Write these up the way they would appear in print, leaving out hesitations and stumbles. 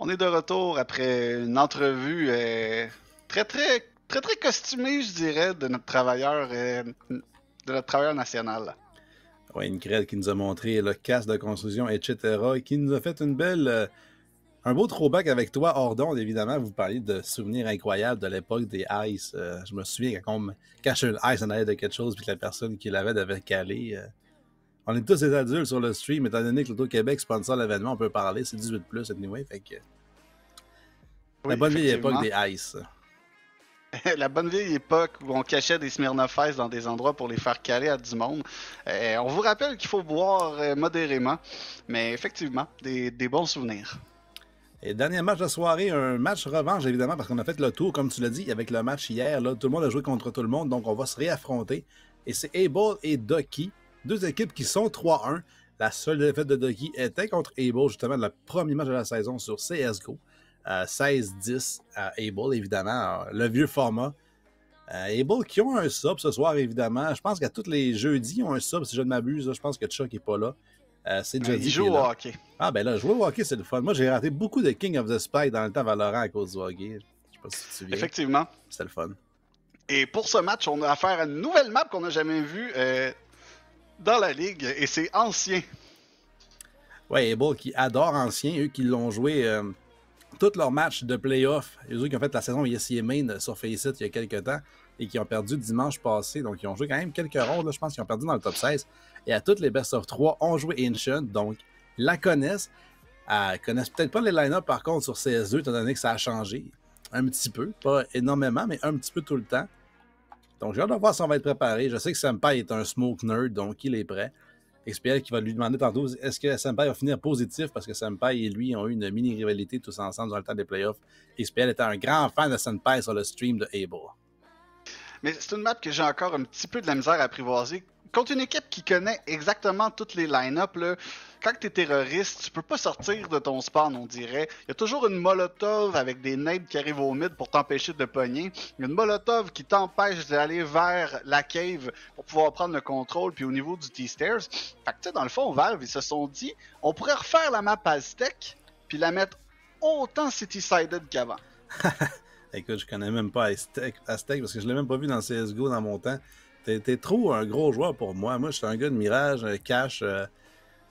On est de retour après une entrevue très costumée, je dirais, de notre travailleur national. Ouais, une crête qui nous a montré le casque de construction, etc. Et qui nous a fait une belle, un beau throwback avec toi, hors d'onde, évidemment. Vous parliez de souvenirs incroyables de l'époque des ice. Je me souviens quand on me cachait une ice en arrière de quelque chose puis que la personne qui l'avait devait caler. On est tous des adultes sur le stream, étant donné que l'Auto-Québec sponsor l'événement, on peut parler, c'est 18+, anyway, fait que... Oui, La bonne vieille époque effectivement. des ice. La bonne vieille époque où on cachait des Smirnoff Ice dans des endroits pour les faire caler à du monde. On vous rappelle qu'il faut boire modérément, mais effectivement, des bons souvenirs. Et dernier match de soirée, un match revanche évidemment, parce qu'on a fait le tour, comme tu l'as dit, avec le match hier. Là, tout le monde a joué contre tout le monde, donc on va se réaffronter. Et c'est Able et Ducky, deux équipes qui sont 3-1. La seule défaite de Ducky était contre Able, justement, le premier match de la saison sur CSGO. 16-10 à Able, évidemment, le vieux format. Able qui ont un sub ce soir, évidemment. Je pense qu'à tous les jeudis, ils ont un sub, si je ne m'abuse. Je pense que Chuck n'est pas là. C'est Il jeudi joue qui est au là. hockey. Ah, ben là, jouer au hockey, c'est le fun. Moi, j'ai raté beaucoup de King of the Spike dans le temps Valorant à cause du hockey. Je sais pas si tu te souviens. Effectivement. C'était le fun. Et pour ce match, on a affaire à une nouvelle map qu'on n'a jamais vue dans la ligue, et c'est ancien. Ouais, Able qui adore Ancien, eux qui l'ont joué tous leurs matchs de playoff. Eux qui ont fait la saison ESC Main sur Faceit il y a quelques temps et qui ont perdu dimanche passé. Donc, ils ont joué quand même quelques rondes. Là, je pense qu'ils ont perdu dans le top 16. Et à toutes les best of 3, ont joué Ancient. Donc, la connaissent. Connaissent peut-être pas les line-up par contre sur CS2, étant donné que ça a changé un petit peu. Pas énormément, mais un petit peu tout le temps. Donc, j'ai hâte de voir si on va être préparé. Je sais que Senpai est un smoke nerd, donc il est prêt. XPL qui va lui demander tantôt est-ce que Senpai va finir positif parce que Senpai et lui ont eu une mini-rivalité tous ensemble dans le temps des playoffs. XPL était un grand fan de Senpai sur le stream de Able. Mais c'est une map que j'ai encore un petit peu de la misère à apprivoiser. Contre une équipe qui connaît exactement toutes les line-up, là, quand t'es terroriste, tu peux pas sortir de ton spawn, on dirait. Il y a toujours une molotov avec des nades qui arrivent au mid pour t'empêcher de pogner. Il y a une molotov qui t'empêche d'aller vers la cave pour pouvoir prendre le contrôle, puis au niveau du T-Stairs. Fait que tu sais, dans le fond, Valve, ils se sont dit, on pourrait refaire la map Aztec, puis la mettre autant city-sided qu'avant. Écoute, je connais même pas Aztec parce que je l'ai même pas vu dans CSGO dans mon temps. T'es trop un gros joueur pour moi. Moi, je suis un gars de Mirage, Cash,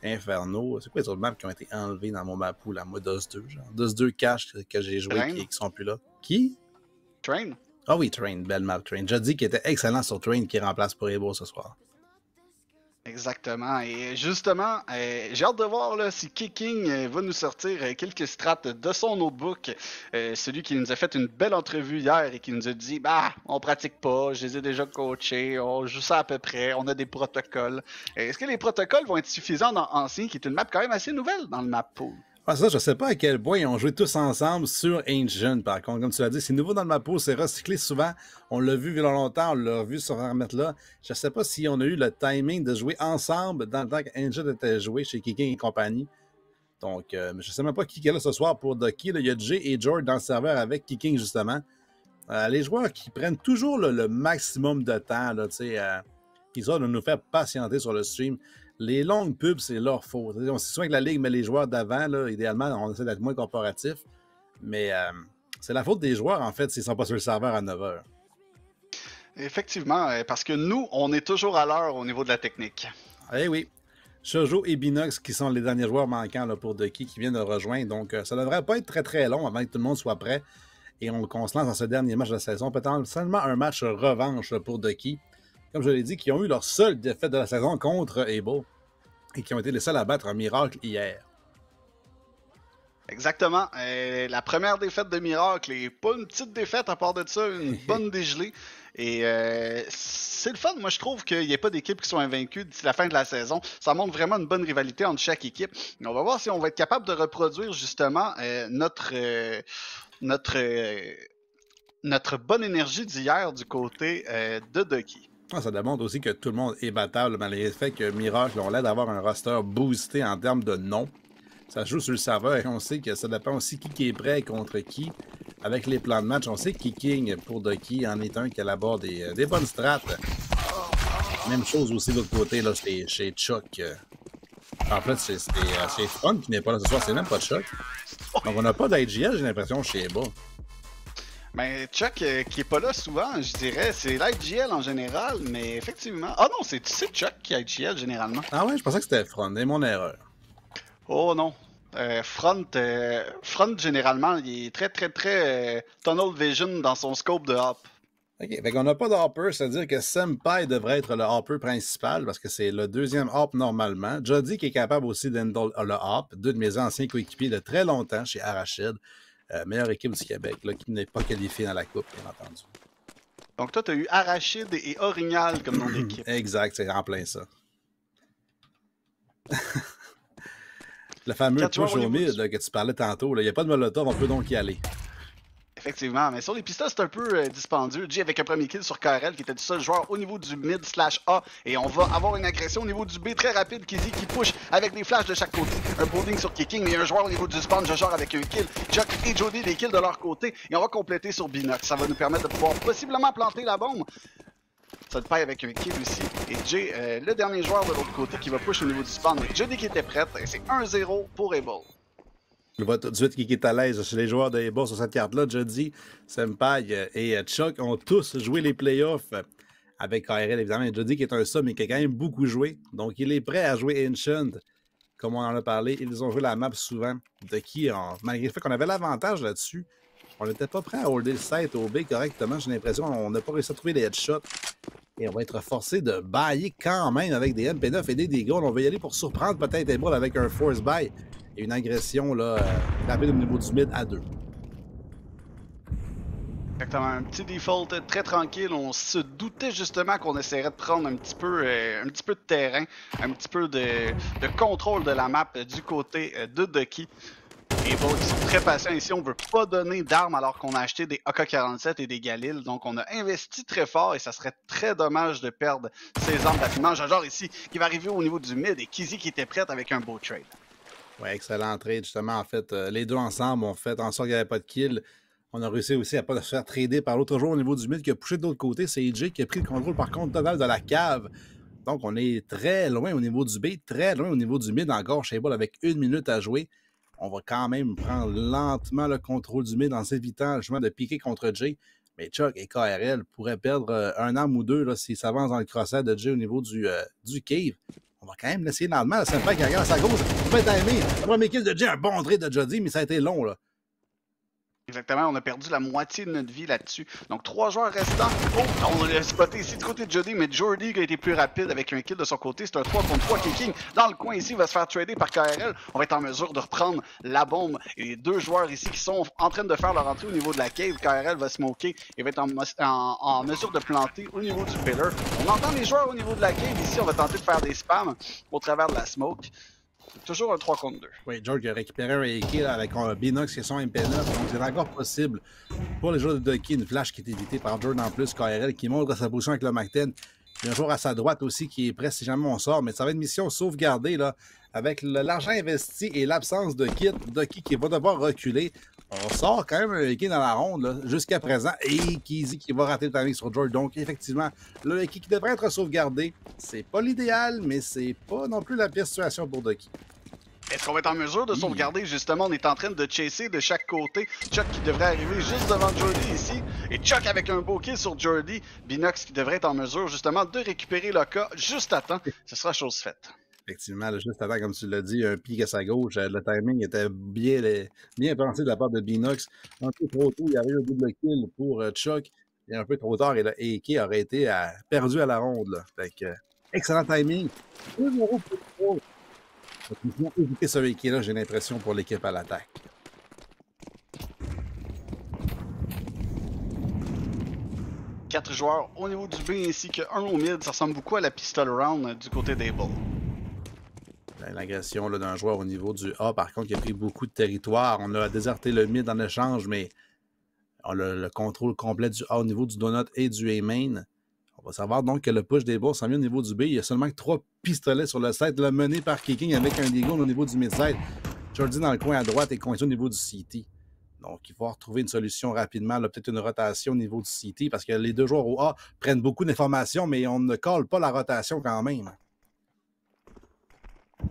Inferno. C'est quoi les autres maps qui ont été enlevés dans mon map pool, la moi DOS 2, genre. DOS 2 Cash que j'ai joué qui sont plus là. Qui? Train? Ah oui, Train, belle map Train. Je dis qu'il était excellent sur Train qui remplace pour Able ce soir. Exactement. Et justement, j'ai hâte de voir là, si Kicking va nous sortir quelques strats de son notebook. Celui qui nous a fait une belle entrevue hier et qui nous a dit bah, on pratique pas, je les ai déjà coachés, on joue ça à peu près, on a des protocoles. Est-ce que les protocoles vont être suffisants dans Ancien, qui est une map quand même assez nouvelle dans le map pool? Ah, ça, je sais pas à quel point ils ont joué tous ensemble sur Ancient, par contre. Comme tu l'as dit, c'est nouveau dans le map pool, c'est recyclé souvent. On l'a vu longtemps, on l'a vu sur remettre là. Je sais pas si on a eu le timing de jouer ensemble dans le temps qu'Ancient était joué chez Kicking et compagnie. Donc, je sais même pas qui est là ce soir pour Ducky. Il y a Jay et George dans le serveur avec Kicking, justement. Les joueurs qui prennent toujours le maximum de temps, là, qui sortent de nous faire patienter sur le stream. Les longues pubs, c'est leur faute. On sait souvent que la Ligue met les joueurs d'avant. Là, idéalement, on essaie d'être moins corporatif. Mais c'est la faute des joueurs, en fait, s'ils ne sont pas sur le serveur à 9h. Effectivement, parce que nous, on est toujours à l'heure au niveau de la technique. Eh oui. Shoujo et Binox, qui sont les derniers joueurs manquants là, pour Ducky, qui viennent de rejoindre. Donc, ça ne devrait pas être très très long avant que tout le monde soit prêt. Et qu'on se lance dans ce dernier match de la saison. Peut-être seulement un match revanche là, pour Ducky. Comme je l'ai dit, qui ont eu leur seule défaite de la saison contre Able et qui ont été les seuls à battre un Miracle hier. Exactement. La première défaite de Miracle, et pas une petite défaite à part de ça, une bonne dégelée. Et c'est le fun. Moi, je trouve qu'il n'y ait pas d'équipes qui sont invaincues d'ici la fin de la saison. Ça montre vraiment une bonne rivalité entre chaque équipe. Et on va voir si on va être capable de reproduire justement notre bonne énergie d'hier du côté de Ducky. Ça démontre aussi que tout le monde est battable, malgré le fait que Miracle ont l'air d'avoir un roster boosté en termes de noms. Ça joue sur le serveur et on sait que ça dépend aussi qui est prêt contre qui. Avec les plans de match, on sait que Kicking pour Ducky en est un qui élabore des bonnes strates. Même chose aussi de l'autre côté, là, chez Chuck. En fait, c'est Fun qui n'est pas là ce soir, c'est même pas Chuck. Donc, on n'a pas d'IGL, j'ai l'impression, chez Eba. Mais Chuck, qui est pas là souvent, je dirais, c'est l'IGL en général, mais effectivement. Ah non, c'est Chuck qui a IGL généralement. Ah ouais, je pensais que c'était Front, c'est mon erreur. Oh non. Front, généralement, il est très tunnel vision dans son scope de hop. Ok, fait qu'on n'a pas de hopper, c'est-à-dire que Senpai devrait être le hopper principal parce que c'est le deuxième hop normalement. Jody qui est capable aussi d'handle le hop, deux de mes anciens coéquipiers de très longtemps chez Arachid, meilleure équipe du Québec, là, qui n'est pas qualifiée dans la coupe, bien entendu. Donc toi, tu as eu Arachid et Orignal comme nom d'équipe. Exact, c'est en plein ça. Le fameux push au mid que tu parlais tantôt, il n'y a pas de molotov, on peut donc y aller. Effectivement, mais sur les pistes, c'est un peu dispendieux. Jay avec un premier kill sur KRL qui était du seul joueur au niveau du mid/A et on va avoir une agression au niveau du B très rapide. Kizzy qui push avec des flashs de chaque côté. Un bowling sur Kicking, mais il y a un joueur au niveau du spawn, Jojar avec un kill. Chuck et Jody des kills de leur côté et on va compléter sur Binox. Ça va nous permettre de pouvoir possiblement planter la bombe. Ça te paye avec un kill aussi. Et Jay, le dernier joueur de l'autre côté qui va push au niveau du spawn. Jody qui était prête et c'est 1-0 pour Able. Je vois tout de suite qui est à l'aise chez les joueurs de Eba sur cette carte-là. Jody, Senpai et Chuck ont tous joué les playoffs avec KRL, évidemment. Jody qui est un sub, mais qui a quand même beaucoup joué. Donc, il est prêt à jouer Ancient, comme on en a parlé. Ils ont joué la map souvent. De qui, malgré le fait qu'on avait l'avantage là-dessus, on n'était pas prêt à holder le site au B correctement. J'ai l'impression qu'on n'a pas réussi à trouver les headshots. Et on va être forcé de bailler quand même avec des MP9 et des dégâts. On va y aller pour surprendre peut-être Able avec un force buy. Et une agression là, rapide au niveau du mid à 2. Exactement, un petit default très tranquille. On se doutait justement qu'on essaierait de prendre un petit peu de terrain, un petit peu de contrôle de la map du côté de Ducky. Et bon, ils sont très patients ici. On veut pas donner d'armes alors qu'on a acheté des AK-47 et des Galil. Donc on a investi très fort et ça serait très dommage de perdre ces armes rapidement. Genre ici qui va arriver au niveau du mid et Kizzy qui était prête avec un beau trade. Ouais, excellent trade, justement. En fait, les deux ensemble ont fait en sorte qu'il n'y avait pas de kill. On a réussi aussi à ne pas se faire trader par l'autre joueur au niveau du mid qui a poussé de l'autre côté. C'est AJ qui a pris le contrôle, par contre, total de la cave. Donc, on est très loin au niveau du B, très loin au niveau du mid encore chez Ball avec 1 minute à jouer. On va quand même prendre lentement le contrôle du mid en s'évitant justement de piquer contre Jay. Mais Chuck et KRL pourraient perdre un arme ou deux s'ils s'avancent dans le crosshair de Jay au niveau du cave. On va quand même l'essayer dans le mal. Senpai qui regarde à sa gauche. On va timer. Le premier kill de Jay, un bon trade de Jody, mais ça a été long, là. Exactement, on a perdu la moitié de notre vie là-dessus. Donc 3 joueurs restants. Oh, on l'a spoté ici du côté de Jody, mais Jordy qui a été plus rapide avec un kill de son côté. C'est un 3 contre 3 Kicking. Dans le coin ici, il va se faire trader par KRL. On va être en mesure de reprendre la bombe. Et les deux joueurs ici qui sont en train de faire leur entrée au niveau de la cave. KRL va smoker et va être en mesure de planter au niveau du pillar. On entend les joueurs au niveau de la cave ici. On va tenter de faire des spams au travers de la smoke. Toujours un 3 contre 2. Oui, George a récupéré un AK avec un Binox qui est son MP9. Donc, c'est encore possible pour les joueurs de Ducky. Une flash qui est évitée par Jordan en plus. KRL qui montre sa position avec le MAC-10. Il y a un joueur à sa droite aussi qui est prêt si jamais on sort. Mais ça va être une mission sauvegardée là, avec l'argent investi et l'absence de kit. Ducky qui va devoir reculer. On sort quand même un AK dans la ronde jusqu'à présent. Et Kizzy qui va rater le timing sur George. Donc, effectivement, le AK qui devrait être sauvegardé. C'est pas l'idéal, mais c'est pas non plus la pire situation pour Ducky. Est-ce qu'on va être en mesure de sauvegarder? Justement, on est en train de chasser de chaque côté. Chuck qui devrait arriver juste devant Jordy ici. Et Chuck avec un beau kill sur Jordy. Binox qui devrait être en mesure justement de récupérer le cas juste à temps. Ce sera chose faite. Effectivement, juste avant, comme tu l'as dit, un pic à sa gauche. Le timing était bien pensé de la part de Binox. Un peu trop tôt, il y avait eu un double kill pour Chuck. Et un peu trop tard, et le AK aurait été perdu à la ronde. Là. Fait que, excellent timing. 1-0 pour le éviter ce AK-là, j'ai l'impression, pour l'équipe à l'attaque. Quatre joueurs au niveau du B ainsi qu'un au mid. Ça ressemble beaucoup à la pistol round du côté d'Able. L'agression d'un joueur au niveau du A, par contre, qui a pris beaucoup de territoire. On a déserté le mid en échange, mais on a le contrôle complet du A au niveau du donut et du A main. On va savoir donc que le push des balls s'en vient au niveau du B. Il y a seulement 3 pistolets sur le site, le mené par Kicking avec un Deagle au niveau du mid-side. Jordy dans le coin à droite et coincé au niveau du CT. Donc, il va retrouver une solution rapidement, peut-être une rotation au niveau du CT, parce que les deux joueurs au A prennent beaucoup d'informations, mais on ne colle pas la rotation quand même.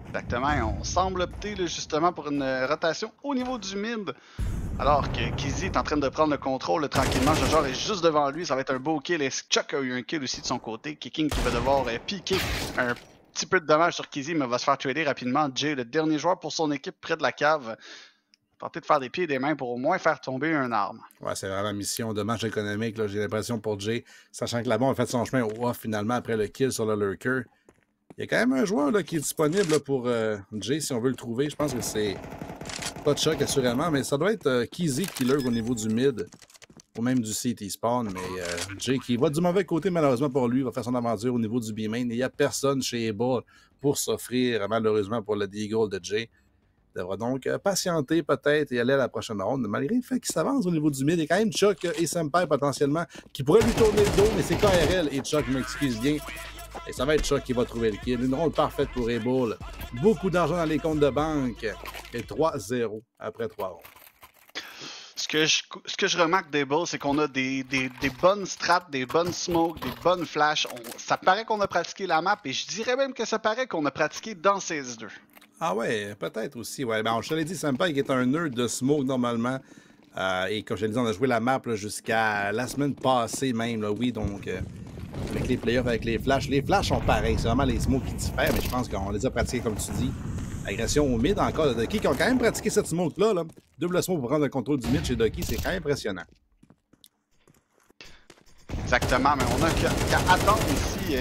Exactement, on semble opter là, justement pour une rotation au niveau du mid. Alors que Kizzy est en train de prendre le contrôle là, tranquillement. Jojo est juste devant lui, ça va être un beau kill. Et Chuck a eu un kill aussi de son côté. Kicking qui va devoir piquer un petit peu de dommage sur Kizzy, mais va se faire trader rapidement. Jay, le dernier joueur pour son équipe près de la cave, tenter de faire des pieds et des mains pour au moins faire tomber une arme. Ouais, c'est vraiment mission de match économique, j'ai l'impression pour Jay, sachant que la bombe a fait son chemin au off finalement après le kill sur le lurker. Il y a quand même un joueur là, qui est disponible là, pour Jay si on veut le trouver. Je pense que c'est pas de choc assurément, mais ça doit être Kizzy qui lurk au niveau du mid ou même du CT spawn. Mais Jay qui va du mauvais côté malheureusement pour lui, va faire son aventure au niveau du B-main. Il n'y a personne chez Able pour s'offrir malheureusement pour le Deagle de Jay. Il devra donc patienter peut-être et aller à la prochaine ronde. Malgré le fait qu'il s'avance au niveau du mid, il y a quand même Chuck et Senpai potentiellement qui pourraient lui tourner le dos, mais c'est KRL et Chuck m'excuse bien. Et ça va être Chuck qui va trouver le kill. Une ronde parfaite pour Able. Beaucoup d'argent dans les comptes de banque. Et 3-0 après 3 rondes. Ce que je remarque des Bulls, c'est qu'on a des bonnes strats, des bonnes smokes, des bonnes flashs. Ça paraît qu'on a pratiqué la map et je dirais même que ça paraît qu'on a pratiqué dans CS2. Ah ouais, peut-être aussi. Ouais. Ben, je te l'ai dit, Senpai qui est un nerd de smoke normalement. Et comme je l'ai dit, on a joué la map jusqu'à la semaine passée même. Là, oui, donc avec les playoffs, avec les flashs. Les flashs sont pareils. C'est vraiment les smokes qui diffèrent, mais je pense qu'on les a pratiqués comme tu dis. Agression au mid encore de Ducky qui ont quand même pratiqué cette smoke-là. Là. Double smoke pour prendre le contrôle du mid chez Ducky, c'est quand même impressionnant. Exactement, mais on a qu'à attendre ici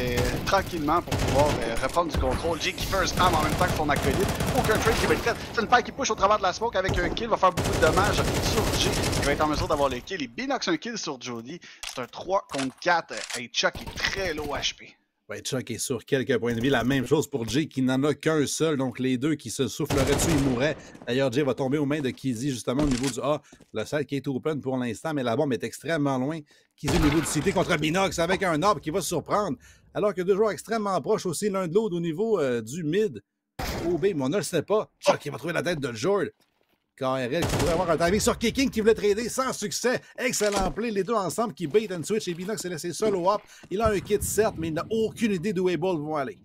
tranquillement pour pouvoir reprendre du contrôle. Jay qui fait un spam en même temps que son acolyte. Aucun trade qui va être fait. C'est une paille qui push au travers de la smoke avec un kill, va faire beaucoup de dommages sur Jay qui va être en mesure d'avoir le kill. Et Binox un kill sur Jody. C'est un 3 contre 4 et Chuck est très low HP. Ouais, Chuck est sur quelques points de vie. La même chose pour Jay qui n'en a qu'un seul. Donc les deux qui se souffleraient dessus, ils mourraient. D'ailleurs, Jay va tomber aux mains de Kizzy justement au niveau du A. Le site qui est open pour l'instant, mais la bombe est extrêmement loin. Kizzy au niveau du CT contre Binox avec un arbre qui va se surprendre. Alors que deux joueurs extrêmement proches aussi l'un de l'autre au niveau du mid. Oh, mais on ne le sait pas. Chuck qui va trouver la tête de Jord. KRL qui pourrait avoir un timing sur Kicking qui voulait trader sans succès. Excellent play, les deux ensemble qui bait and switch et Binox s'est laissé seul au hop. Il a un kit certes, mais il n'a aucune idée d'où Able vont aller.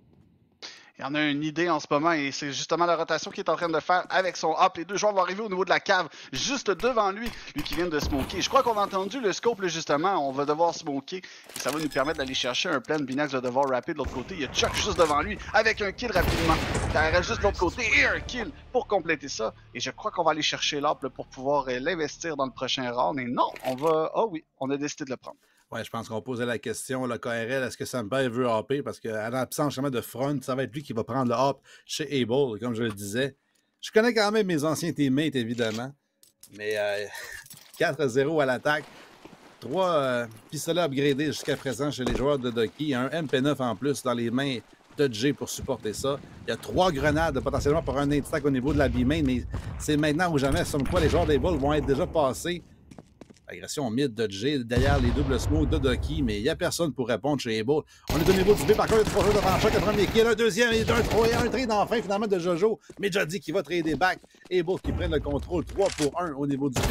Il y en a une idée en ce moment et c'est justement la rotation qu'il est en train de faire avec son hop. Les deux joueurs vont arriver au niveau de la cave, juste devant lui, lui qui vient de smoker. Je crois qu'on a entendu le scope là, justement, on va devoir smoker et ça va nous permettre d'aller chercher un plan. Binox va devoir rapper de l'autre côté. Il y a Chuck juste devant lui avec un kill rapidement. KRL juste de l'autre côté et un kill pour compléter ça. Et je crois qu'on va aller chercher l'op pour pouvoir l'investir dans le prochain round. Et non, on va... Oh oui, on a décidé de le prendre. Ouais, je pense qu'on posait la question, le KRL, est-ce que Senpai veut hopper? Parce qu'à l'absence de front, ça va être lui qui va prendre le hop chez Able, comme je le disais. Je connais quand même mes anciens teammates, évidemment. Mais 4-0 à l'attaque. 3 pistolets upgradés jusqu'à présent chez les joueurs de Ducky. Un MP9 en plus dans les mains de Jay pour supporter ça. Il y a 3 grenades potentiellement pour un nade stack au niveau de la B-main, mais c'est maintenant ou jamais. Comme quoi, les joueurs d'Able vont être déjà passés. Agression mid de Jay, derrière les doubles smokes de Ducky, mais il n'y a personne pour répondre chez Able. On est au niveau du B, par contre, il y a 3 joueurs devant chaque, le premier kill, un deuxième, et un trade enfin finalement de Jojo, mais Jody qui va trader back, Able qui prennent le contrôle 3 pour 1 au niveau du B.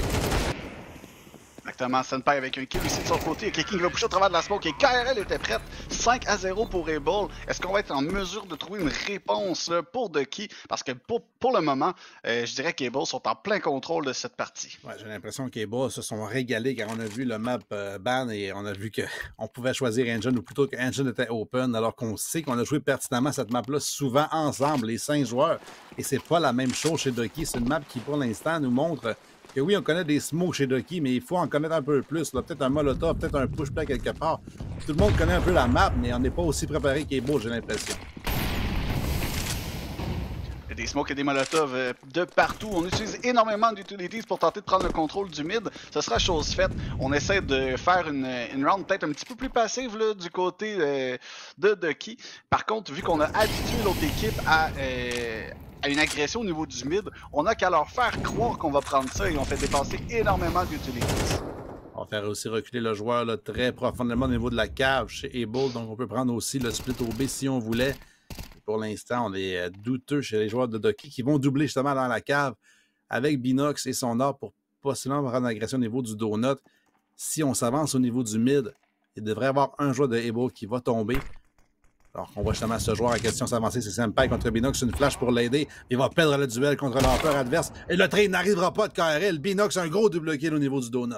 Exactement, Senpai avec un kill ici de son côté. Et Kicking va pousser au travers de la smoke et KRL était prête. 5-0 pour Able. Est-ce qu'on va être en mesure de trouver une réponse là, pour Ducky? Parce que pour le moment, je dirais qu'Able sont en plein contrôle de cette partie. Ouais, j'ai l'impression qu'Able se sont régalés car on a vu le map ban et on a vu qu'on pouvait choisir Engine ou plutôt que Engine était open alors qu'on sait qu'on a joué pertinemment cette map-là souvent ensemble, les 5 joueurs. Et c'est pas la même chose chez Ducky. C'est une map qui pour l'instant nous montre que oui, on connaît des smokes chez Ducky, mais il faut en connaître un peu plus. Peut-être un molotov, peut-être un push-play quelque part. Tout le monde connaît un peu la map, mais on n'est pas aussi préparé qu'Able, j'ai l'impression. Il y a des smokes et des molotovs de partout. On utilise énormément d'utilities pour tenter de prendre le contrôle du mid. Ce sera chose faite. On essaie de faire une round peut-être un petit peu plus passive là, du côté de Ducky. Par contre, vu qu'on a habitué l'autre équipe à une agression au niveau du mid, on n'a qu'à leur faire croire qu'on va prendre ça et on fait dépenser énormément d'utilities. On va faire aussi reculer le joueur là, très profondément au niveau de la cave chez Able, donc on peut prendre aussi le split au B si on voulait. Pour l'instant, on est douteux chez les joueurs de Ducky qui vont doubler justement dans la cave avec Binox et son or pour possiblement prendre l'agression au niveau du donut. Si on s'avance au niveau du mid, il devrait y avoir un joueur de Able qui va tomber. Alors on voit justement ce joueur en question s'avancer, c'est Senpai contre Binox, une flash pour l'aider. Il va perdre le duel contre l'empereur adverse. Et le train n'arrivera pas de KRL. Binox a un gros double kill au niveau du donut.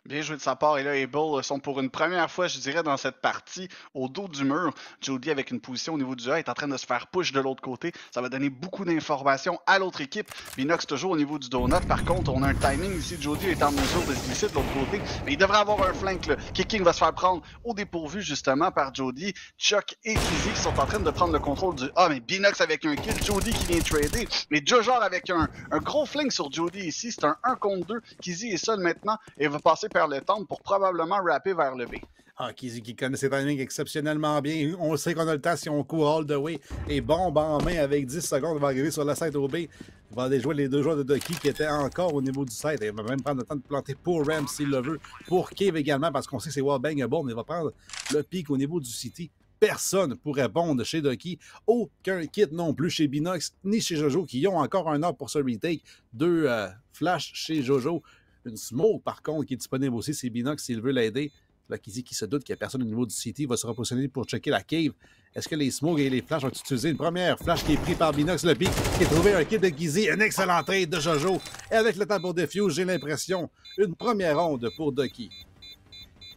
Bien joué de sa part, et là, Able sont pour une première fois, je dirais, dans cette partie, au dos du mur. Jody, avec une position au niveau du A, est en train de se faire push de l'autre côté. Ça va donner beaucoup d'informations à l'autre équipe. Binox toujours au niveau du donut. Par contre, on a un timing ici. Jody est en mesure de se glisser de l'autre côté, mais il devrait avoir un flank. Là. Kicking va se faire prendre au dépourvu, justement, par Jody. Chuck et Kizzy qui sont en train de prendre le contrôle du A, mais Binox avec un kill. Jody qui vient trader, mais Jojor avec un gros flank sur Jody ici. C'est un 1 contre 2. Kizzy est seul maintenant et va passer par le temple pour probablement rapper vers le B. Ah, Kizzy qui connaît ses timings exceptionnellement bien. On sait qu'on a le temps si on court all the way. Et bombe en main avec 10 secondes, on va arriver sur le site au B. Il va aller jouer les deux joueurs de Ducky qui étaient encore au niveau du site. Il va même prendre le temps de planter pour Ram s'il le veut. Pour Cave également, parce qu'on sait que c'est wallbangable, mais il va prendre le pic au niveau du City. Personne pour répondre chez Ducky. Aucun kit non plus chez Binox ni chez Jojo qui ont encore un heure pour ce retake. Deux flashs chez Jojo. Une smoke, par contre, qui est disponible aussi, c'est Binox s'il veut l'aider. Là, Kizzy qui se doute qu'il n'y a personne au niveau du City va se repositionner pour checker la cave. Est-ce que les smokes et les flashs vont utiliser une première flash qui est prise par Binox, le pic, qui a trouvé un kit de Kizzy, un excellent trade de Jojo. Et avec le temps pour defuse, j'ai l'impression, une première ronde pour Ducky.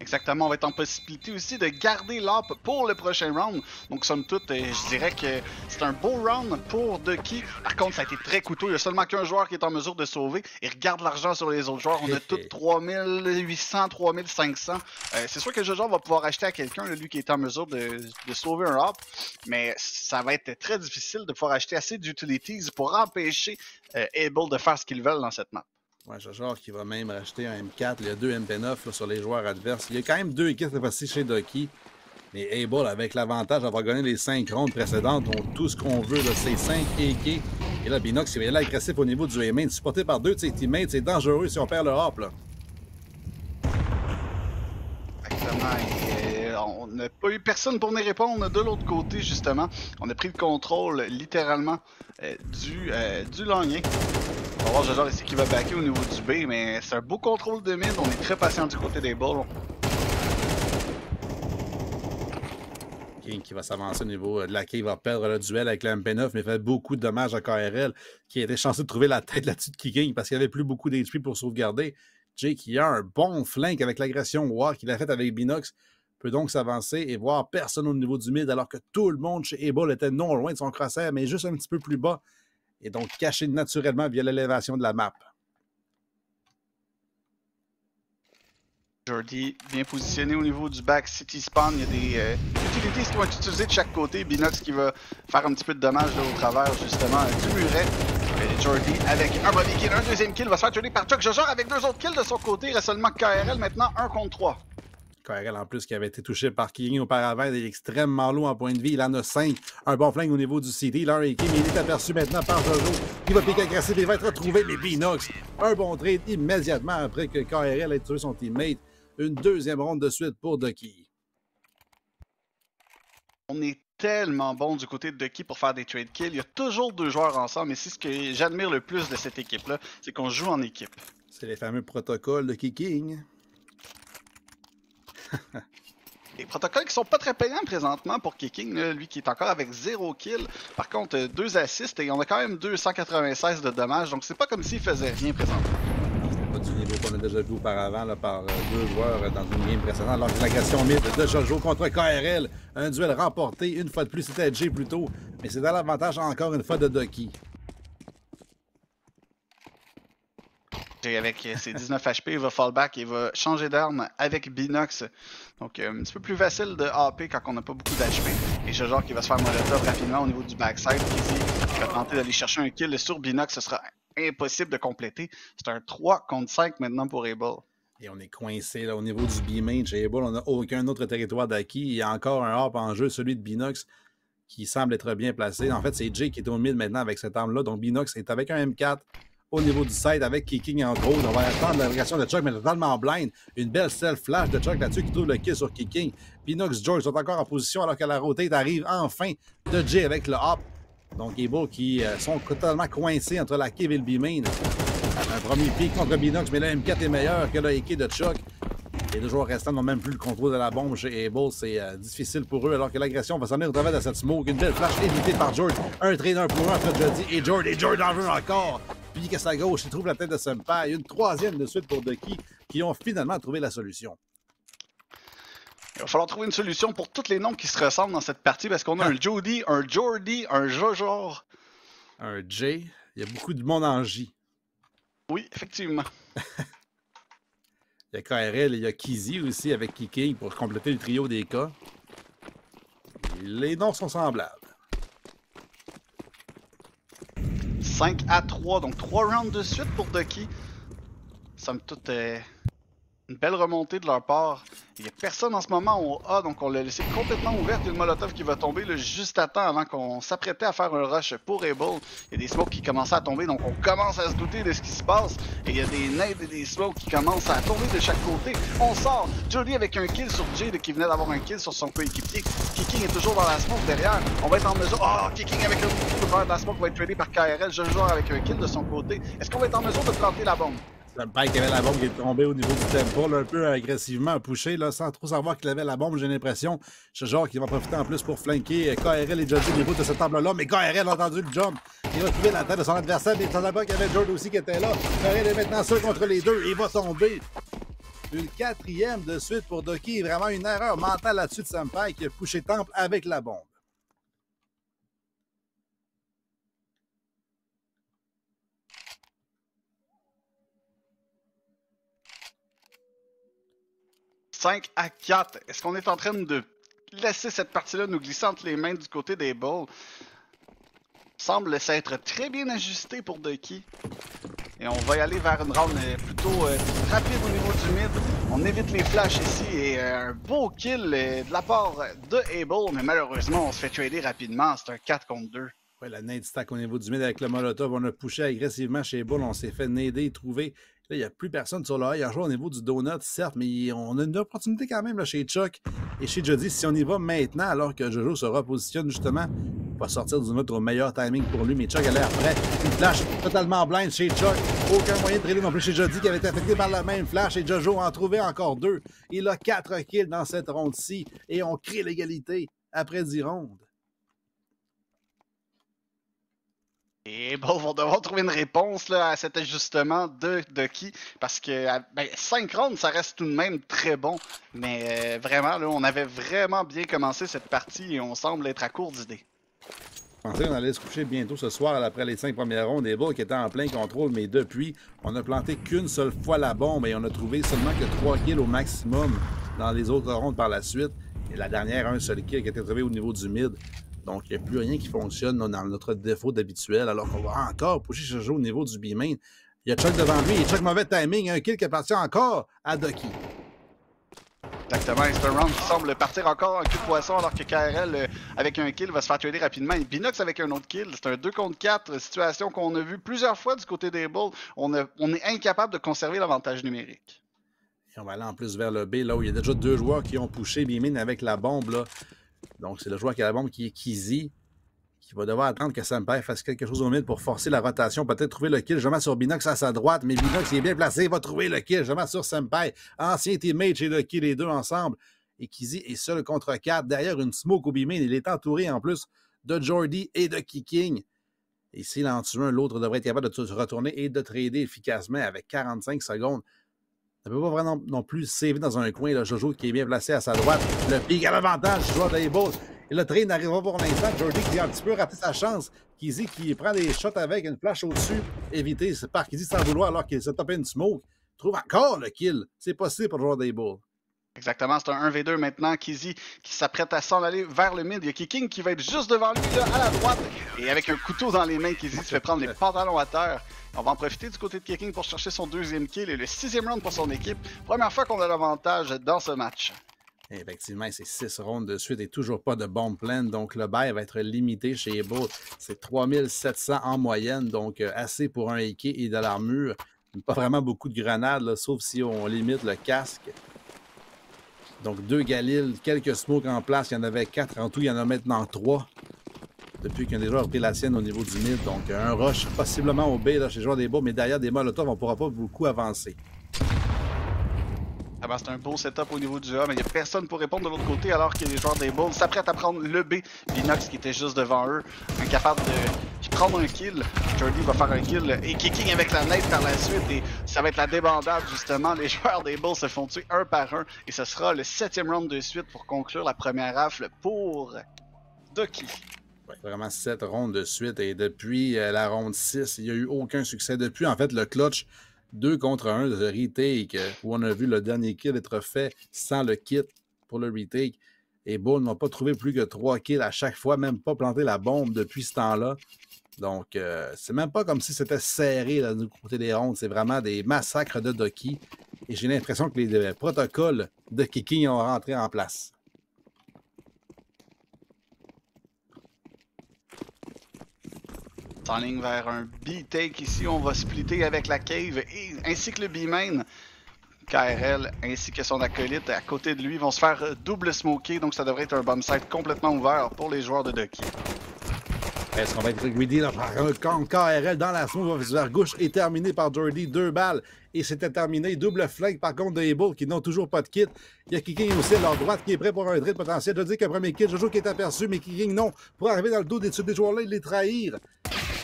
Exactement, on va être en possibilité aussi de garder l'AP pour le prochain round. Donc, somme toute, je dirais que c'est un beau round pour Ducky. Par contre, ça a été très coûteux. Il y a seulement qu'un joueur qui est en mesure de sauver. Et regarde l'argent sur les autres joueurs. On a tous 3800, 3500. C'est sûr que Jojo va pouvoir acheter à quelqu'un, lui qui est en mesure de sauver un AP. Mais ça va être très difficile de pouvoir acheter assez d'utilities pour empêcher Able de faire ce qu'ils veulent dans cette map. Ouais, Jojo qui va même racheter un M4. Il y a 2 MP9 là, sur les joueurs adverses. Il y a quand même 2 équipes cette fois-ci chez Ducky. Mais Able, avec l'avantage d'avoir gagné les 5 rondes précédentes, ont tout ce qu'on veut. C'est 5 AK. Et là, Binox, il va y aller agressif au niveau du A-main. Supporté par 2 de ses teammates, c'est dangereux si on perd le hop. Là. Exactement. On n'a pas eu personne pour nous répondre de l'autre côté, justement. On a pris le contrôle, littéralement, du lanier. On va voir Jojo ici qui va backer au niveau du B, mais c'est un beau contrôle de mid. On est très patient du côté des balls. King qui va s'avancer au niveau de la cave, va perdre le duel avec le MP9, mais fait beaucoup de dommages à KRL, qui était chanceux de trouver la tête là-dessus de King parce qu'il n'y avait plus beaucoup d'HP pour sauvegarder. Jay qui a un bon flank avec l'agression War qu'il a faite avec Binox, peut donc s'avancer et voir personne au niveau du mid, alors que tout le monde chez Able était non loin de son crosshair, mais juste un petit peu plus bas. Et donc caché naturellement via l'élévation de la map. Jordy bien positionné au niveau du back city spawn. Il y a des utilities qui vont être utilisées de chaque côté. Binox qui va faire un petit peu de dommages là, au travers justement du muret. Jordy avec un body kill, un deuxième kill va se faire tuer par Chuck. Jojo avec 2 autres kills de son côté. Il reste seulement KRL maintenant 1 contre 3. KRL en plus qui avait été touché par King auparavant, il est extrêmement lourd en point de vie, il en a 5, un bon flingue au niveau du CD, l'un est mais il est aperçu maintenant par Jojo, qui va piquer agressif, il va être retrouvé, mais Binox, un bon trade immédiatement après que KRL ait tué son teammate, une deuxième ronde de suite pour Ducky. On est tellement bon du côté de Ducky pour faire des trade kills, il y a toujours 2 joueurs ensemble, et c'est ce que j'admire le plus de cette équipe-là, c'est qu'on joue en équipe. C'est les fameux protocoles de Kicking. Les protocoles qui sont pas très payants présentement pour Kicking, là, lui qui est encore avec 0 kill. Par contre, 2 assists et on a quand même 296 de dommages, donc c'est pas comme s'il faisait rien présentement. C'est pas du niveau qu'on a déjà vu auparavant là, par 2 joueurs dans une game précédente. Alors que l'agression mid de Jojo contre KRL, un duel remporté, une fois de plus c'était Jay plus tôt, mais c'est dans l'avantage encore une fois de Ducky. Avec ses 19 HP, il va fall back, il va changer d'arme avec Binox. Donc un petit peu plus facile de AP quand on n'a pas beaucoup d'HP. Et Jojo qui va se faire molotov rapidement au niveau du backside. Qui va tenter d'aller chercher un kill sur Binox, ce sera impossible de compléter. C'est un 3 contre 5 maintenant pour Able. Et on est coincé là, au niveau du B-main. Chez Able, on n'a aucun autre territoire d'acquis. Il y a encore un ARP en jeu, celui de Binox, qui semble être bien placé. En fait, c'est Jay qui est au mid maintenant avec cette arme-là. Donc Binox est avec un M4. Au niveau du side avec Kicking en gros. On va attendre la réaction de Chuck, mais totalement blind. Une belle self-flash de Chuck là-dessus qui trouve le kill sur Kicking. Binox George sont encore en position alors que la rotate arrive enfin de Jay avec le hop. Donc Able qui sont totalement coincés entre la cave et le B-main. Un premier pick contre Binox, mais là M4 est meilleur que le AK de Chuck. Les 2 joueurs restants n'ont même plus le contrôle de la bombe chez Able. C'est difficile pour eux alors que l'agression va s'en venir au travers de cette smoke. Une belle flash évitée par Jord. Un traîneur pour un après Jody et Jord en veut encore. Puis qu'à sa gauche, il trouve la tête de Senpai. Une 3e de suite pour Ducky qui ont finalement trouvé la solution. Il va falloir trouver une solution pour tous les noms qui se ressemblent dans cette partie parce qu'on a un Jody, un Jordy, un Jojo. Un J. Il y a beaucoup de monde en J. Oui, effectivement. Il y a KRL et il y a Kizzy aussi avec Kicking pour compléter le trio des K. Les noms sont semblables. 5-3, donc 3 rounds de suite pour Ducky. Somme toute, une belle remontée de leur part. Il n'y a personne en ce moment au A, donc on l'a laissé complètement ouverte. Il y a une Molotov qui va tomber là, juste à temps avant qu'on s'apprêtait à faire un rush pour Able. Il y a des smokes qui commençaient à tomber, donc on commence à se douter de ce qui se passe. Et il y a des nades et des smokes qui commencent à tomber de chaque côté. On sort. Jody avec un kill sur Jade qui venait d'avoir un kill sur son coéquipier. Kicking est toujours dans la smoke derrière. On va être en mesure... Oh, Kicking avec un kill de la smoke va être tradé par KRL. Jojo avec un kill de son côté. Est-ce qu'on va être en mesure de planter la bombe? Senpai qui avait la bombe qui est tombée au niveau du temple, un peu agressivement poussé, là, sans trop savoir qu'il avait la bombe, j'ai l'impression. Ce genre qui va profiter en plus pour flanquer KRL et Jody au niveau de cette table-là. Mais KRL a entendu le jump. Il va trouver la tête de son adversaire, mais là-bas qu'il y avait Jord aussi qui était là. KRL est maintenant seul contre les deux. Il va tomber. Une 4e de suite pour Ducky. Vraiment une erreur mentale là-dessus de Senpai qui a poussé temple avec la bombe. « 5-4. Est-ce qu'on est en train de laisser cette partie-là nous glisser entre les mains du côté des balls? Semble s'être très bien ajusté pour Ducky. Et on va y aller vers une round plutôt rapide au niveau du mid. On évite les flashs ici et un beau kill de la part de Able. Mais malheureusement, on se fait trader rapidement. C'est un 4 contre 2. Ouais, la nade stack au niveau du mid avec le Molotov. On a poussé agressivement chez Bull. On s'est fait nader, trouver. Là, il n'y a plus personne sur le A. Il y a un joueur au niveau du donut, certes, mais on a une opportunité quand même là, chez Chuck et chez Jody. Si on y va maintenant, alors que Jojo se repositionne justement, il va sortir du mode au meilleur timing pour lui. Mais Chuck a l'air prêt. Une flash totalement blind chez Chuck. Aucun moyen de traîner non plus chez Jody qui avait été affecté par la même flash. Et Jojo en trouvait encore 2. Il a 4 kills dans cette ronde-ci. Et on crée l'égalité après 10 rondes. Et bon, on va devoir trouver une réponse là, à cet ajustement de Ducky. Parce que 5 rounds, ça reste tout de même très bon. Mais vraiment, là, on avait vraiment bien commencé cette partie et on semble être à court d'idées. Je pensais qu'on allait se coucher bientôt ce soir après les 5 premières rondes. Des balles qui étaient en plein contrôle, mais depuis, on a planté qu'une seule fois la bombe et on a trouvé seulement que 3 kills au maximum dans les autres rondes par la suite. Et la dernière, un seul kill qui a été trouvé au niveau du mid. Donc, il n'y a plus rien qui fonctionne dans notre défaut d'habituel, alors qu'on va encore pusher ce jeu au niveau du B-main. Il y a Chuck devant lui, et Chuck mauvais timing, un kill qui appartient encore à Ducky. Exactement, c'est un round qui semble partir encore en cul de poisson, alors que KRL, avec un kill, va se faire trader rapidement. Et Binox avec un autre kill, c'est un 2 contre 4, situation qu'on a vue plusieurs fois du côté des Bulls. On est incapable de conserver l'avantage numérique. Et on va aller en plus vers le B, là où il y a déjà 2 joueurs qui ont pushé B-main avec la bombe, là. Donc, c'est le joueur qui a la bombe qui est Kizzy, qui va devoir attendre que Senpai fasse quelque chose au mid pour forcer la rotation, peut-être trouver le kill jamais sur Binox à sa droite, mais Binox, il est bien placé, il va trouver le kill jamais sur Senpai. Ancien teammate chez Ducky, les deux ensemble. Et Kizzy est seul contre 4, derrière une smoke au B-main. Il est entouré en plus de Jordy et de Kicking. Et s'il en tue un, l'autre devrait être capable de se retourner et de trader efficacement avec 45 secondes. Ça ne peut pas vraiment non plus saver dans un coin. Là, Jojo qui est bien placé à sa droite. Le pic à l'avantage du joueur d'Able. Et le train n'arrivera pas pour l'instant. Jordy qui a un petit peu raté sa chance. Kizzy qui prend des shots avec une flash au-dessus. Évité par Kizzy sans vouloir alors qu'il s'est topé une smoke. Trouve encore le kill. C'est possible pour le joueur d'Able. Exactement, c'est un 1v2 maintenant. Kizzy qui s'apprête à s'en aller vers le mid. Il y a Kicking qui va être juste devant lui là, à la droite. Et avec un couteau dans les mains, Kizzy se fait prendre les pantalons à terre. On va en profiter du côté de Kicking pour chercher son 2e kill et le 6e round pour son équipe. Première fois qu'on a l'avantage dans ce match. Effectivement, c'est 6 rondes de suite et toujours pas de bomb plan. Donc, le bail va être limité chez Able. C'est 3700 en moyenne, donc assez pour un AK et de l'armure. Pas vraiment beaucoup de grenades, là, sauf si on limite le casque. Donc, 2 Galil, quelques smokes en place. Il y en avait 4 en tout. Il y en a maintenant 3. Depuis qu'un des joueurs a pris la sienne au niveau du mid. Donc, un rush possiblement au B là, chez les joueurs des bas. Mais derrière des Molotov, on ne pourra pas beaucoup avancer. ramasse un beau setup au niveau du A, mais il n'y a personne pour répondre de l'autre côté alors que les joueurs des Bulls s'apprêtent à prendre le B. Binox qui était juste devant eux, incapable de prendre un kill. Jordy va faire un kill et kicking avec la nade par la suite et ça va être la débandade justement. Les joueurs des Bulls se font tuer un par un et ce sera le 7e round de suite pour conclure la première rafle pour Ducky. Ouais, vraiment 7 rondes de suite et depuis la ronde 6, il n'y a eu aucun succès. Depuis en fait le clutch 2 contre 1 de retake, où on a vu le dernier kill être fait sans le kit pour le retake. Et Bull n'a pas trouvé plus que 3 kills à chaque fois, même pas planté la bombe depuis ce temps-là. Donc, c'est même pas comme si c'était serré là, du côté des rondes. C'est vraiment des massacres de Ducky. Et j'ai l'impression que les protocoles de kicking ont rentré en place. En ligne vers un B-take ici, on va splitter avec la cave ainsi que le B-main. KRL ainsi que son acolyte à côté de lui vont se faire double smoker, donc ça devrait être un bomb site complètement ouvert pour les joueurs de Ducky. Est-ce qu'on va être greedy là, par un KRL dans la smoke vers gauche et terminé par Jordy, 2 balles. Et c'était terminé. Double flank par contre de Able qui n'ont toujours pas de kit. Il y a Kicking aussi à leur droite qui est prêt pour un drill potentiel. Je dis qu'un premier kill, Jojo qui est aperçu, mais Kicking non. Pour arriver dans le dos des joueurs-là, il les trahir.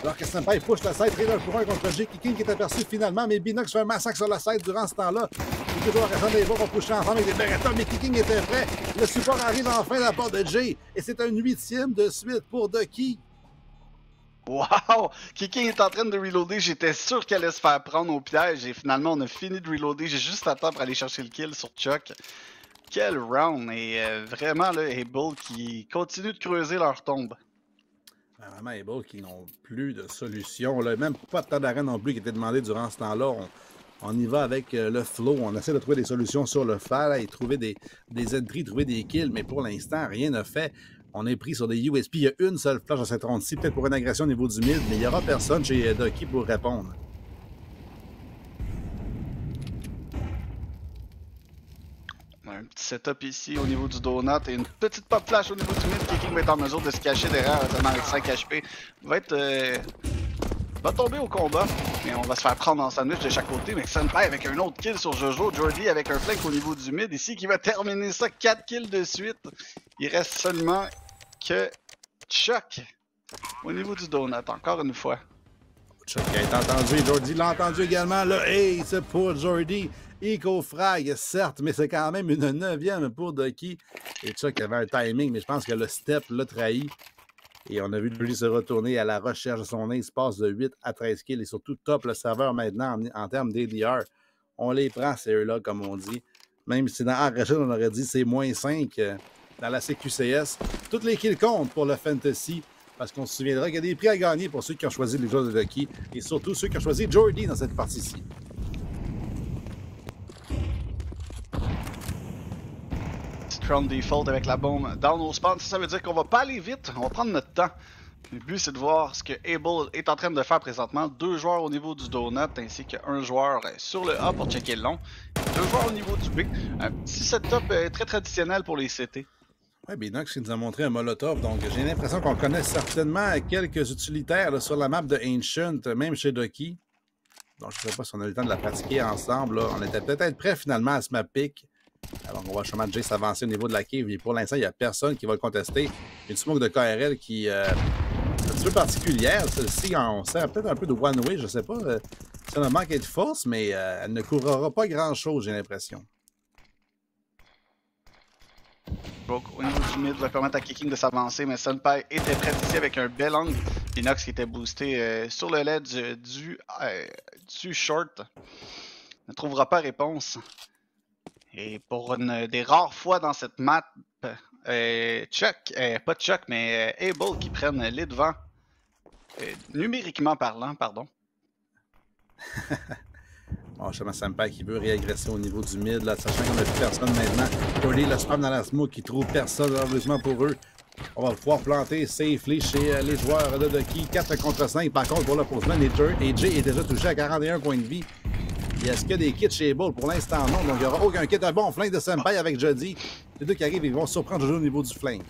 Alors que Senpai push la side, trailer pour un contre J. Kicking qui est aperçu finalement, mais Binox fait un massacre sur la side durant ce temps-là. Les deux joueurs restant des vont pusher ensemble avec des Beretta, mais Kicking était prêt. Le support arrive enfin de la part de J. Et c'est un 8e de suite pour Ducky. Wow! Kicking est en train de reloader. J'étais sûr qu'elle allait se faire prendre au piège. Et finalement, on a fini de reloader. J'ai juste à temps pour aller chercher le kill sur Chuck. Quel round! Et vraiment, là, Able qui continue de creuser leur tombe. Vraiment, Able qui n'ont plus de solution. Là. Même pas de temps d'arrêt non plus qui était demandé durant ce temps-là. On y va avec le flow. On essaie de trouver des solutions sur le fer là, et trouver des entries, trouver des kills. Mais pour l'instant, rien n'a fait. On est pris sur des USP. Il y a une seule flash dans cette ronde-ci, peut-être pour une agression au niveau du mid, mais il n'y aura personne chez Ducky pour répondre. Un petit setup ici au niveau du donut et une petite pop flash au niveau du mid. Kicking va être en mesure de se cacher derrière seulement avec 5 HP. Va tomber au combat, mais on va se faire prendre en sandwich de chaque côté. Mais Senpai avec un autre kill sur Jojo. Jordy avec un flank au niveau du mid ici qui va terminer ça. 4 kills de suite. Il reste seulement que Chuck au niveau du donut, encore une fois. Chuck a été entendu, Jordy l'a entendu également. Le ace pour Jordy. Eco-frag, certes, mais c'est quand même une 9e pour Ducky. Et Chuck avait un timing, mais je pense que le step l'a trahi. Et on a vu Jordy se retourner à la recherche de son ace, passe de 8 à 13 kills et surtout top le serveur maintenant en termes d'ADR. On les prend, ces eux-là, comme on dit. Même si dans Arrachid, on aurait dit c'est moins 5 dans la CQCS. Toutes les kills comptent pour le Fantasy. Parce qu'on se souviendra qu'il y a des prix à gagner pour ceux qui ont choisi les joueurs de Ducky. Et surtout ceux qui ont choisi Jordy dans cette partie-ci. Round default avec la bombe down au spawn. Ça veut dire qu'on va pas aller vite, on va prendre notre temps. Le but c'est de voir ce que Able est en train de faire présentement. 2 joueurs au niveau du donut ainsi qu'un joueur sur le A pour checker le long. 2 joueurs au niveau du B. Un petit setup très traditionnel pour les CT. Oui, Binox qui nous a montré un Molotov, donc j'ai l'impression qu'on connaît certainement quelques utilitaires là, sur la map de Ancient, même chez Ducky. Donc je ne sais pas si on a eu le temps de la pratiquer ensemble. Là. On était peut-être prêts finalement à se map pick. Alors, on va justement Jay s'avancer au niveau de la cave. Et pour l'instant, il n'y a personne qui va le contester. Une smoke de KRL qui est un petit peu particulière. Celle-ci, on sert peut-être un peu de one-way, je ne sais pas. Ça ne manque d'être force, mais elle ne courra pas grand-chose, j'ai l'impression. Donc, au niveau du mid, va permettre à Kicking de s'avancer, mais Senpai était prêt ici avec un bel angle. Binox qui était boosté sur le led du short. Ne trouvera pas réponse. Et pour des rares fois dans cette map, Chuck, pas Chuck, mais Able qui prennent les devants, numériquement parlant, pardon. Bon, justement, Senpai qui veut réagresser au niveau du mid, là, sachant qu'on n'a plus personne maintenant. Jordy le spam dans la smoke qui trouve personne, heureusement pour eux. On va pouvoir planter safely chez les joueurs de Ducky. 4 contre 5, par contre, pour l'opposement, AJ est déjà touché à 41 points de vie. Et est-ce qu'il y a des kits chez Able? Pour l'instant, non. Donc, il n'y aura aucun kit. Un bon flank de Senpai avec Jody. Les deux qui arrivent, ils vont surprendre Jojo au niveau du flank.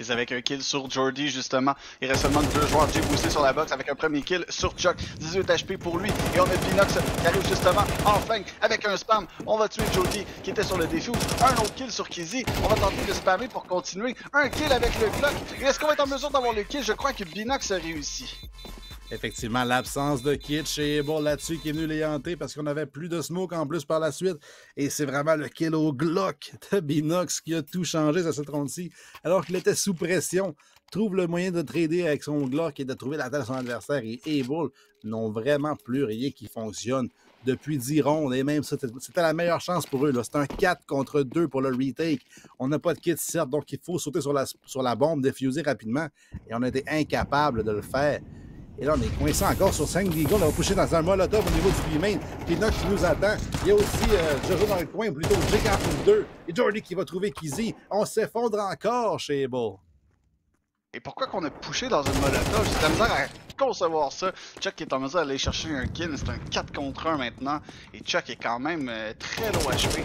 Kiz avec un kill sur Jordy, justement. Il reste seulement 2 joueurs. Jay boosté sur la box avec un premier kill sur Chuck. 18 HP pour lui. Et on a Binox qui arrive justement en flank avec un spam. On va tuer Jordy qui était sur le défuse. Un autre kill sur Kizzy. On va tenter de spammer pour continuer. Un kill avec le Glock. Et est-ce qu'on va être en mesure d'avoir le kill? Je crois que Binox a réussi. Effectivement, l'absence de kit chez Able là-dessus qui est venu les hanter parce qu'on avait plus de smoke en plus par la suite. Et c'est vraiment le kill au Glock de Binox qui a tout changé sur cette ronde-ci. Alors qu'il était sous pression, trouve le moyen de trader avec son Glock et de trouver la tête de son adversaire. Et Able n'ont vraiment plus rien qui fonctionne depuis 10 rondes. Et même c'était la meilleure chance pour eux. C'était un 4 contre 2 pour le retake. On n'a pas de kit, certes, donc il faut sauter sur la bombe, défuser rapidement. Et on a été incapable de le faire. Et là, on est coincé encore sur 5 Deagle. On va pusher dans un molotov au niveau du B-main. Pinox qui nous attend. Il y a aussi Jojo dans le coin, plutôt Jake en trouve 2. Et Jordy qui va trouver Kizzy. On s'effondre encore chez Able. Et pourquoi qu'on a pushé dans une molotov? J'ai de la misère à concevoir ça. Chuck qui est en mesure d'aller chercher un kill. C'est un 4 contre 1 maintenant. Et Chuck est quand même très low HP.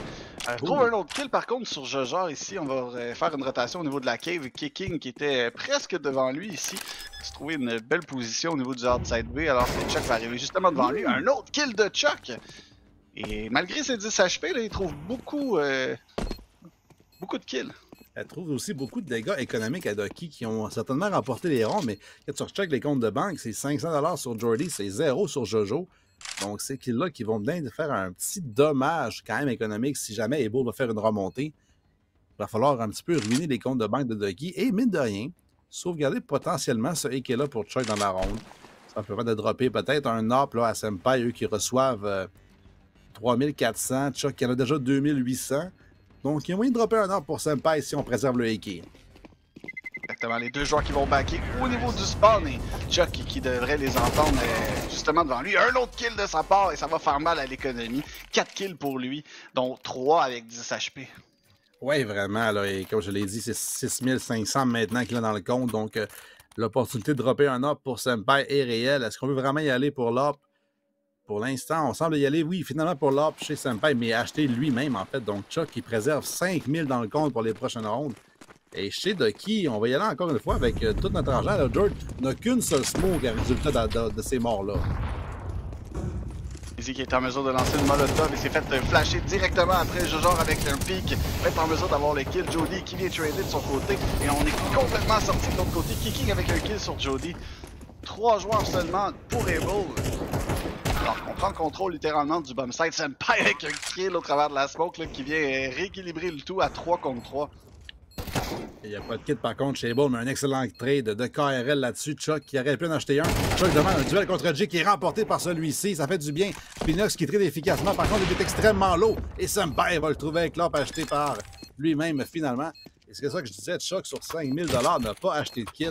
Trouve un autre kill par contre sur Jojo ici. On va faire une rotation au niveau de la cave. Kicking qui était presque devant lui ici. Il se trouvait une belle position au niveau du outside B. Alors que Chuck va arriver justement devant lui. Un autre kill de Chuck. Et malgré ses 10 HP, là, il trouve beaucoup de kills. Elle trouve aussi beaucoup de dégâts économiques à Ducky qui ont certainement remporté les ronds, mais quand tu recheckes les comptes de banque, c'est 500$ sur Jordy, c'est 0 sur Jojo. Donc, ces kills-là qui vont bien faire un petit dommage quand même économique si jamais Able va faire une remontée. Il va falloir un petit peu ruiner les comptes de banque de Ducky et, mine de rien, sauvegarder potentiellement ce AK-là pour Chuck dans la ronde. Ça permet de dropper peut-être un ARP là, à Senpai, eux qui reçoivent 3400, Chuck qui en a déjà 2800. Donc, il y a moyen de dropper un arbre pour Senpai si on préserve le AK. Exactement, les deux joueurs qui vont backer au niveau du spawn et Chuck qui devrait les entendre justement devant lui. Un autre kill de sa part et ça va faire mal à l'économie. 4 kills pour lui, dont 3 avec 10 HP. Oui, vraiment, là, et comme je l'ai dit, c'est 6500 maintenant qu'il a dans le compte. Donc, l'opportunité de dropper un arbre pour Senpai est réelle. Est-ce qu'on veut vraiment y aller pour l'arbre? Pour l'instant, on semble y aller, oui, finalement pour l'ARP chez Senpai, mais acheter lui-même, en fait. Donc, Chuck, qui préserve 5000 dans le compte pour les prochaines rondes. Et chez Ducky, on va y aller encore une fois avec tout notre argent. Là, George n'a qu'une seule smoke à résultat de ces morts-là. Izzy qui est en mesure de lancer le molotov et s'est fait flasher directement après Jojo avec un pic. Être en mesure d'avoir le kill. Jody qui vient trader de son côté. Et on est complètement sorti de l'autre côté. Kicking avec un kill sur Jody. 3 joueurs seulement pour Able. Alors qu'on prend le contrôle littéralement du bomb site. Senpai avec un kill au travers de la smoke là, qui vient rééquilibrer le tout à 3 contre 3. Il n'y a pas de kit par contre chez Able, mais un excellent trade de KRL là-dessus. Chuck qui aurait pu en acheter un. Chuck demande un duel contre Jay qui est remporté par celui-ci. Ça fait du bien. Pinox qui trade efficacement. Par contre, il est extrêmement low. Et Senpai va le trouver avec l'op acheté par lui-même finalement. Et c'est ça que je disais. Chuck sur 5000$ n'a pas acheté de kit.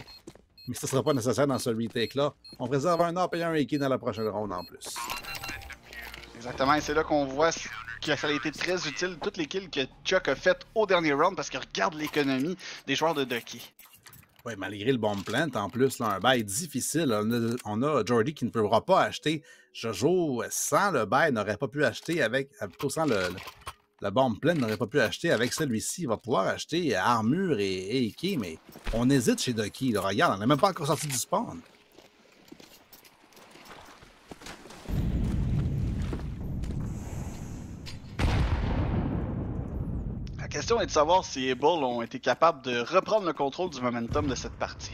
Mais ce ne sera pas nécessaire dans ce retake-là. On préserve un ARP et un AK dans la prochaine ronde en plus. Exactement, et c'est là qu'on voit que ça a été très utile, toutes les kills que Chuck a faites au dernier round, parce qu'il regarde l'économie des joueurs de Ducky. Oui, malgré le bomb plant, en plus, là, un bail difficile. On a Jordy qui ne pourra pas acheter. Jojo, sans le bail, n'aurait pas pu acheter avec... Plutôt sans le bomb plant, n'aurait pas pu acheter avec celui-ci. Il va pouvoir acheter armure et AK, mais on hésite chez Ducky. Là. Regarde, on n'est même pas encore sorti du spawn. La question est de savoir si Able ont été capables de reprendre le contrôle du momentum de cette partie.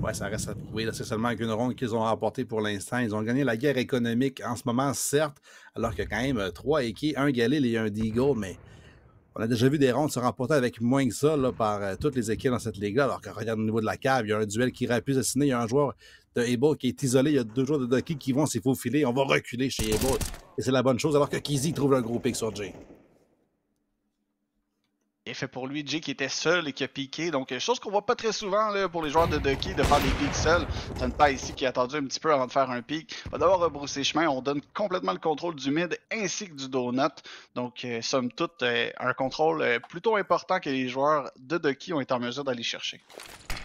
Ouais, ça reste à prouver. C'est seulement qu'une ronde qu'ils ont remportée pour l'instant. Ils ont gagné la guerre économique en ce moment, certes, alors qu'il y a quand même 3 AK, un Galil et un Deagle, mais on a déjà vu des rondes se remporter avec moins que ça là, par toutes les équipes dans cette ligue-là. Alors que regarde au niveau de la cave, il y a un duel qui aurait pu assassiner. Il y a un joueur de Able qui est isolé. Il y a 2 joueurs de Ducky qui vont s'y faufiler. On va reculer chez Able. Et c'est la bonne chose, alors que Kizzy trouve un gros pic sur Jay. Et fait pour lui, Jay qui était seul et qui a piqué. Donc, chose qu'on voit pas très souvent là, pour les joueurs de Ducky de faire des pics seuls. Senpai ici qui a attendu un petit peu avant de faire un pic. Va devoir rebrousser chemin. On donne complètement le contrôle du mid ainsi que du donut. Donc, somme toute, un contrôle plutôt important que les joueurs de Ducky ont été en mesure d'aller chercher.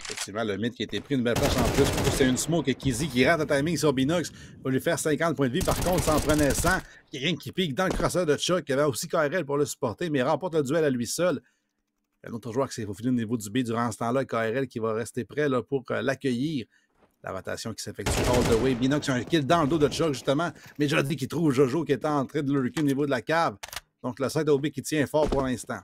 Effectivement, le mid qui a été pris une belle place en plus. C'est une smoke Kizzy qui rate un timing sur Binox. Va lui faire 50 points de vie. Par contre, ça en prenait 100. Il y a rien qui pique dans le crosseur de Chuck. Il y avait aussi KRL pour le supporter, mais il remporte le duel à lui seul. Un autre joueur qui s'est faufilé au niveau du B durant ce temps-là, KRL, qui va rester prêt là, pour l'accueillir. La rotation qui s'effectue all the way. Binox a un kill dans le dos de Chuck, justement. Mais Jody qui trouve Jojo qui est en train de lurker au niveau de la cave. Donc, le side OB qui tient fort pour l'instant.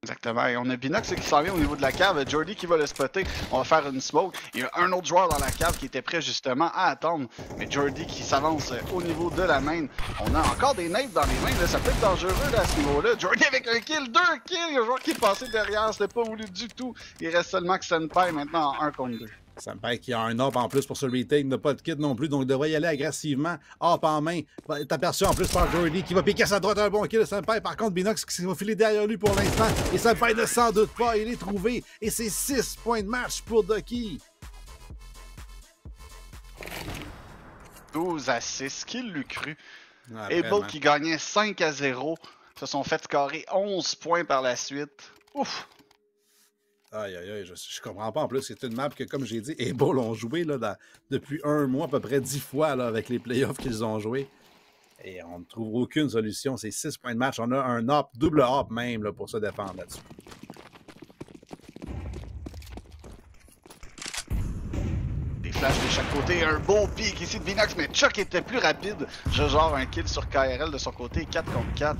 Exactement. Et on a Binox qui s'en vient au niveau de la cave. Jordy qui va le spotter. On va faire une smoke. Il y a un autre joueur dans la cave qui était prêt justement à attendre. Mais Jordy qui s'avance au niveau de la main. On a encore des nades dans les mains. Là. Ça peut être dangereux là, à ce niveau-là. Jordy avec un kill, 2 kills. Il y a un joueur qui est passé derrière. C'était pas voulu du tout. Il reste seulement que Senpai maintenant en 1 contre 2. Senpai qui a un up en plus pour ce retake, n'a pas de kit non plus, donc devrait y aller agressivement. Up en main, va être aperçu en plus par Jordy qui va piquer à sa droite un bon kill de Senpai. Par contre, Binox qui s'est filé derrière lui pour l'instant. Et Senpai ne s'en doute pas, il est trouvé. Et c'est 6 points de match pour Ducky. 12 à 6, qui l'eût cru? Ah, Able qui gagnait 5-0. Se sont fait scorer 11 points par la suite. Ouf! Aïe, aïe, aïe, je comprends pas. En plus, c'est une map que, comme j'ai dit, Able ont joué là, depuis un mois, à peu près 10 fois là, avec les playoffs qu'ils ont joué. Et on ne trouve aucune solution. C'est 6 points de match. On a un up, double up même, là, pour se défendre là-dessus. Des flashs de chaque côté, un beau pic ici de Binox, mais Chuck était plus rapide. Je genre un kill sur KRL de son côté, 4 contre 4.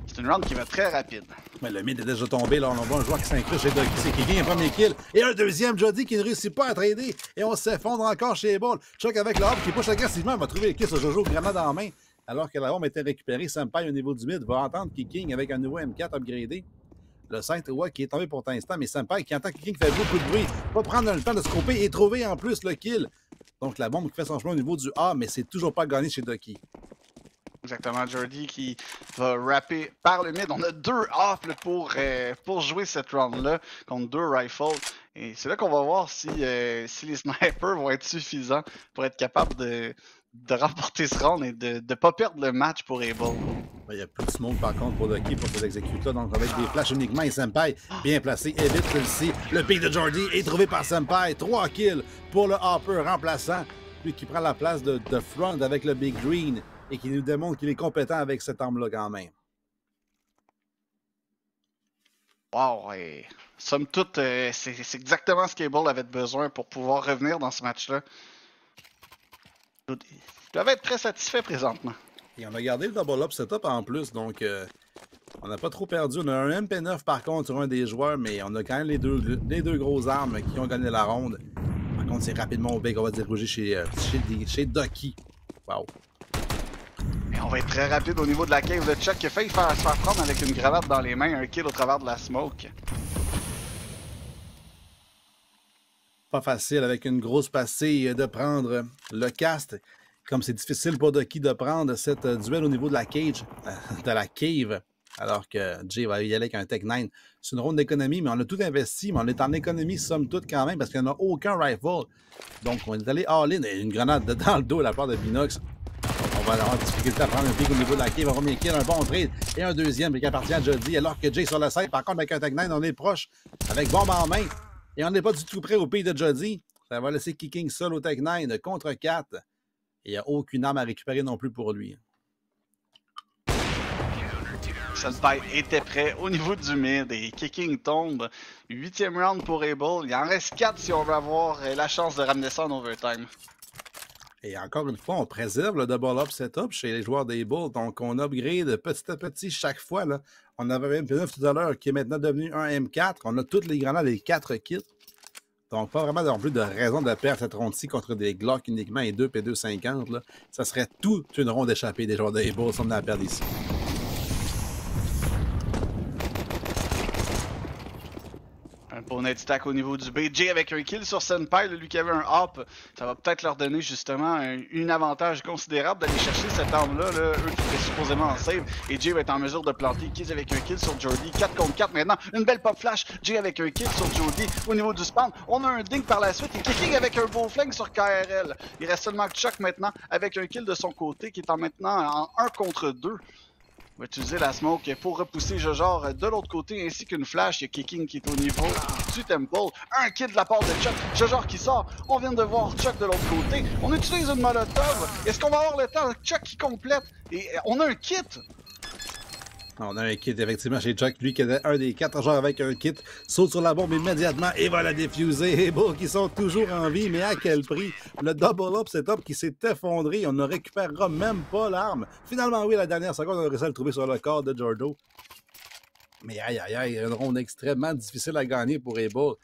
C'est une round qui va très rapide. Mais le mid est déjà tombé, là. On voit un joueur qui s'incruste chez Ducky, c'est qui gagne un premier kill. Et un deuxième, Jody, qui ne réussit pas à trader. Et on s'effondre encore chez Able. Chuck avec le hub qui push agressivement, va trouver le kill sur Jojo, grenade en main. Alors que la bombe était récupérée, Senpai au niveau du mid va entendre Kicking avec un nouveau M4 upgradé. Le Saint-Oua qui est tombé pour l'instant, mais Senpai qui entend Kicking fait beaucoup de bruit, va prendre le temps de se couper et trouver en plus le kill. Donc la bombe qui fait son chemin au niveau du A, mais c'est toujours pas gagné chez Ducky. Exactement, Jordy qui va rapper par le mid. On a 2 offs pour jouer cette round-là contre 2 rifles. Et c'est là qu'on va voir si les snipers vont être suffisants pour être capables de remporter ce round et de ne pas perdre le match pour Able. Il n'y a plus de smoke par contre pour Ducky pour cet exécuter-là. Donc avec des flashs uniquement et Senpai bien placé, évite celui-ci. Le pic de Jordy est trouvé par Senpai. 3 kills pour le Hopper remplaçant. Lui qui prend la place de front avec le Big Green. Et qui nous démontre qu'il est compétent avec cette arme-là quand même. Wow, et somme toute, c'est exactement ce qu'Able avait besoin pour pouvoir revenir dans ce match-là. Ils doivent être très satisfaits présentement. Et on a gardé le double up setup en plus, donc on n'a pas trop perdu. On a un MP9 par contre sur un des joueurs, mais on a quand même les deux grosses armes qui ont gagné la ronde. Par contre, c'est rapidement au B qu'on va diriger chez Ducky. Wow. On va être très rapide au niveau de la cave de Chuck qui a failli se faire prendre avec une grenade dans les mains, un kill au travers de la smoke. Pas facile avec une grosse pastille de prendre le cast. Comme c'est difficile pour Ducky de prendre cette duel au niveau de la cage, de la cave, alors que Jay va y aller avec un Tech 9. C'est une ronde d'économie, mais on a tout investi, mais on est en économie somme toute quand même parce qu'il n'y en a aucun rifle. Donc on est allé all-in et une grenade dans le dos de la part de Binox. On va avoir difficulté à prendre un pic au niveau de la cave. Un premier kill, un bon trade et un deuxième qui appartient à Jody. Alors que Jay sur le side, par contre, avec un Tech 9, on est proche avec bombe en main. Et on n'est pas du tout prêt au pays de Jody. Ça va laisser Kicking seul au Tech 9 contre 4. Et il n'y a aucune arme à récupérer non plus pour lui. Senpai était prêt au niveau du mid et Kicking tombe. 8e round pour Able. Il en reste 4 si on veut avoir la chance de ramener ça en overtime. Et encore une fois, on préserve le double up setup chez les joueurs des Bulls. Donc, on upgrade petit à petit chaque fois. Là. On avait un MP9 tout à l'heure qui est maintenant devenu un M4. On a toutes les grenades et les 4 kits. Donc, pas vraiment non plus de raison de perdre cette ronde-ci contre des Glock uniquement et 2 P250. Là. Ça serait toute une ronde échappée des joueurs des Bulls si on en a à perdre ici. Un bon net stack au niveau du B. Jay avec un kill sur Senpai, lui qui avait un hop. Ça va peut-être leur donner justement un avantage considérable d'aller chercher cette arme-là, eux qui étaient supposément en save. Et Jay va être en mesure de planter Kiz avec un kill sur Jordy. 4 contre 4 maintenant. Une belle pop flash. Jay avec un kill sur Jordy au niveau du spawn. On a un ding par la suite et Kicking avec un beau flingue sur KRL. Il reste seulement Chuck maintenant avec un kill de son côté qui est maintenant en 1 contre 2. On va utiliser la smoke pour repousser Jojor de l'autre côté ainsi qu'une flash. Il y a Kicking qui est au niveau du temple. Un kill de la part de Chuck. Jojor qui sort. On vient de voir Chuck de l'autre côté. On utilise une molotov. Est-ce qu'on va avoir le temps? Chuck qui complète. Et on a un kit. On a un kit effectivement chez Chuck, lui qui était un des 4 joueurs avec un kit, saute sur la bombe immédiatement et va la diffuser. Et bon, qui sont toujours en vie, mais à quel prix? Le double-up setup qui s'est effondré, on ne récupérera même pas l'arme. Finalement, oui, la dernière seconde, on a réussi à le trouver sur le corps de Jordo. Mais aïe, aïe, aïe, une ronde extrêmement difficile à gagner pour Able.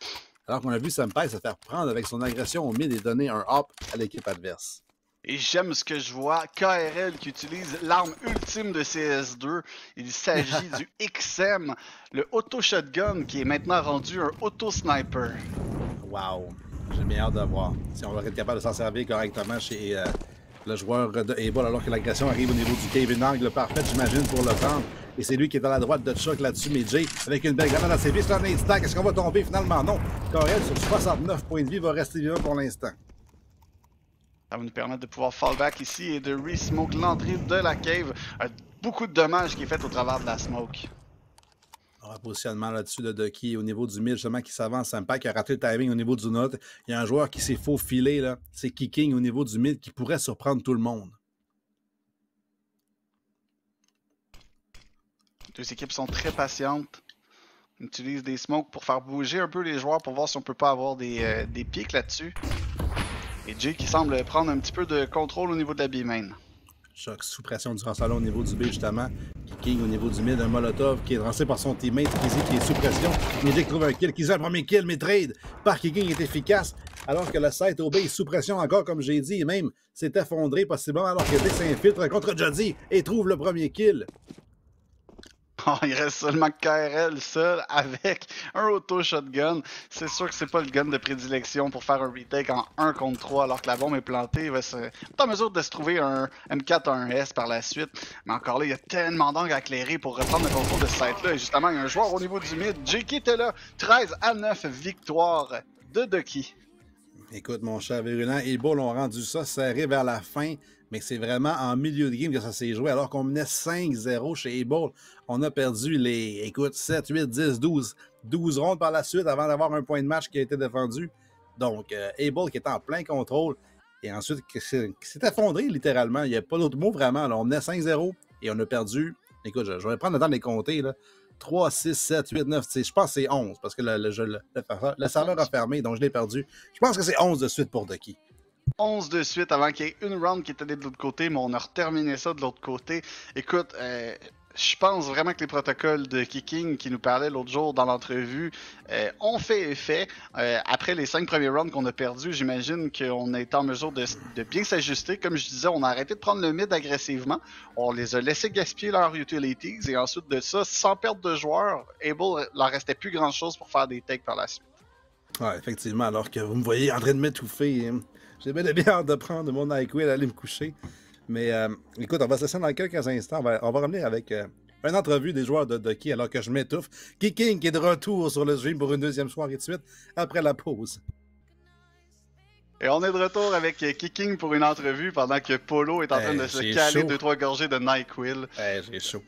Alors qu'on a vu Senpai se faire prendre avec son agression au mid et donner un hop à l'équipe adverse. Et j'aime ce que je vois. KRL qui utilise l'arme ultime de CS2. Il s'agit du XM, le auto-shotgun qui est maintenant rendu un auto-sniper. Wow! J'ai bien hâte de voir si on va être capable de s'en servir correctement chez le joueur de Able alors que l'agression arrive au niveau du cave, une angle parfaite, j'imagine, pour le prendre. Et c'est lui qui est à la droite de Chuck là-dessus, mais Jay, avec une belle grenade à ses pieds, c'est un nade stack. Est-ce qu'on va tomber finalement? Non. KRL, sur 69 points de vie, va rester vivant pour l'instant. Ça va nous permettre de pouvoir fall back ici et de re-smoke l'entrée de la cave. Beaucoup de dommages qui est fait au travers de la smoke. On a un positionnement là-dessus de Ducky au niveau du mid, justement, qui s'avance. Senpai qui a raté le timing au niveau du note. Il y a un joueur qui s'est faufilé, là. C'est Kicking au niveau du mid qui pourrait surprendre tout le monde. Les deux équipes sont très patientes. On utilise des smokes pour faire bouger un peu les joueurs pour voir si on peut pas avoir des pics là-dessus. Et Jay qui semble prendre un petit peu de contrôle au niveau de la B-main. Choc sous pression du salon au niveau du B, justement. Kicking au niveau du mid, un Molotov qui est lancé par son teammate Kizzy qui est sous pression. Magic trouve un kill. Kizzy a un premier kill, mais trade par Kicking est efficace. Alors que le site au B est sous pression encore, comme j'ai dit, et même s'est effondré possiblement alors que Dick s'infiltre contre Jody et trouve le premier kill. Oh, il reste seulement KRL seul avec un auto-shotgun. C'est sûr que c'est pas le gun de prédilection pour faire un retake en 1 contre 3 alors que la bombe est plantée. Il va être en mesure de se trouver un M4 à un S par la suite. Mais encore là, il y a tellement d'angles à éclairer pour reprendre le contrôle de ce site-là. Et justement, il y a un joueur au niveau du mid. Jake était là. 13-9 victoire de Ducky. Écoute, mon cher Virulent, Able ont rendu ça serré vers la fin, mais c'est vraiment en milieu de game que ça s'est joué. Alors qu'on menait 5-0 chez Able, on a perdu les, écoute, 7, 8, 10, 12 rondes par la suite avant d'avoir un point de match qui a été défendu. Donc, Able qui est en plein contrôle, et ensuite qui s'est effondré littéralement. Il n'y a pas d'autre mot vraiment. Alors, on menait 5-0 et on a perdu, écoute, je vais prendre le temps de les compter, là. 3, 6, 7, 8, 9, je pense que c'est 11 parce que le serveur a fermé, donc je l'ai perdu. Je pense que c'est 11 de suite pour Ducky. 11 de suite avant qu'il y ait une round qui était de l'autre côté, mais on a terminé ça de l'autre côté. Écoute, je pense vraiment que les protocoles de Kicking qui nous parlaient l'autre jour dans l'entrevue ont fait effet. Après les 5 premiers rounds qu'on a perdus, j'imagine qu'on a été en mesure de bien s'ajuster. Comme je disais, on a arrêté de prendre le mid agressivement. On les a laissés gaspiller leurs utilities. Et ensuite de ça, sans perte de joueurs, Able, il leur restait plus grand-chose pour faire des takes par la suite. Ouais, effectivement, alors que vous me voyez en train de m'étouffer, j'ai bien hâte de prendre mon NyQuil et d'aller me coucher. Mais écoute, on va se laisser dans quelques instants. On va revenir avec une entrevue des joueurs de Ducky alors que je m'étouffe. Kicking qui est de retour sur le stream pour une deuxième soirée de suite après la pause. Et on est de retour avec Kicking pour une entrevue pendant que Polo est en train de se caler 2-3 gorgées de NyQuil. J'ai chaud.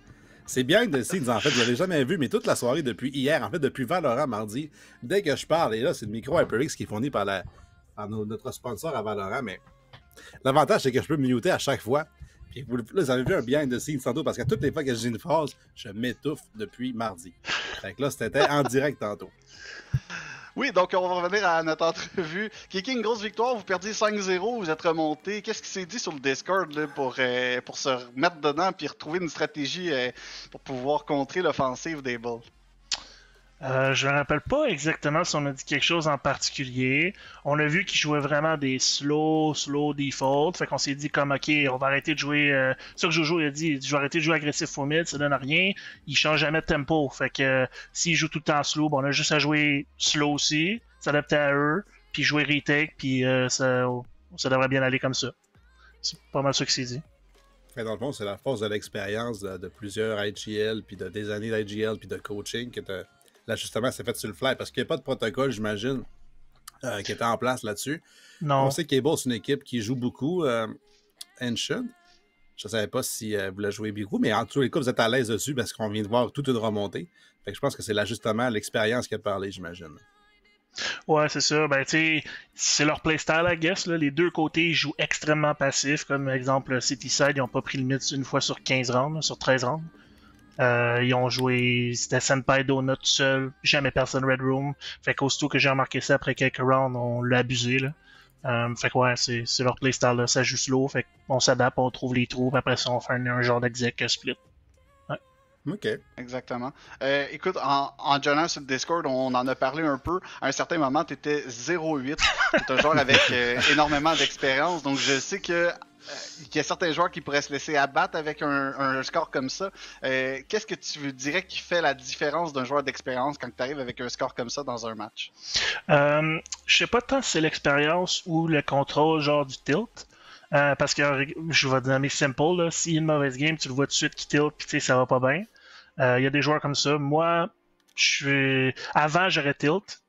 C'est bien de Seeds, en fait, je l'avais jamais vu, mais toute la soirée depuis hier, en fait, depuis Valorant mardi, dès que je parle, et là, c'est le micro HyperX qui est fourni par notre sponsor à Valorant, mais l'avantage, c'est que je peux me muter à chaque fois. Puis là, vous avez vu un behind the scenes tantôt, parce que toutes les fois que je dis une phrase, je m'étouffe depuis mardi. Fait que là, c'était en direct tantôt. Oui, donc on va revenir à notre entrevue. Kicking, grosse victoire, vous perdiez 5-0, vous êtes remonté. Qu'est-ce qui s'est dit sur le Discord là, pour se remettre dedans et retrouver une stratégie pour pouvoir contrer l'offensive des Bulls? Je me rappelle pas exactement si on a dit quelque chose en particulier. On a vu qu'ils jouaient vraiment des slow default. Fait qu'on s'est dit comme ok, on va arrêter de jouer. C'est ça que Jojo a dit, je vais arrêter de jouer agressif au mid, ça donne rien. Il change jamais de tempo. Fait que s'ils jouent tout le temps slow, on a juste à jouer slow aussi, s'adapter à eux, puis jouer retake, puis ça devrait bien aller comme ça. C'est pas mal ça que c'est dit. Et dans le fond, c'est la force de l'expérience de plusieurs IGL, puis de des années d'IGL, puis de coaching que l'ajustement s'est fait sur le fly parce qu'il n'y a pas de protocole, j'imagine, qui était en place là-dessus. Non. On sait qu'Able, c'est une équipe qui joue beaucoup Ancient. Je ne savais pas si vous la jouez beaucoup, mais en tous les cas, vous êtes à l'aise dessus parce qu'on vient de voir toute une remontée. Fait que je pense que c'est l'ajustement, l'expérience qui a parlé, j'imagine. Ouais, c'est ça. Ben, tu sais, c'est leur playstyle, I guess. Là. Les deux côtés, ils jouent extrêmement passif. Comme exemple, Cityside, ils n'ont pas pris le mid une fois sur 15 rounds, sur 13 rounds. Ils ont joué, c'était Senpai Donut tout seul, jamais personne Red Room. Fait qu'aussitôt que j'ai remarqué ça après quelques rounds, on l'a abusé, là. Fait que ouais, c'est leur playstyle, là, ça joue slow, fait qu'on s'adapte, on trouve les trous, puis après ça, on fait un genre d'exec split. OK. Exactement. Écoute, en journal sur le Discord, on en a parlé un peu. À un certain moment, tu étais 0-8. Tu un joueur avec énormément d'expérience. Donc, je sais que il y a certains joueurs qui pourraient se laisser abattre avec un score comme ça. Qu'est-ce que tu dirais qui fait la différence d'un joueur d'expérience quand tu arrives avec un score comme ça dans un match? Je sais pas tant si c'est l'expérience ou le contrôle, genre du tilt. Parce que je vais te donner simple, là, s'il y a une mauvaise game, tu le vois tout de suite qui tilt, puis tu sais, ça va pas bien. Il y a des joueurs comme ça. Moi, avant, j'aurais tilt,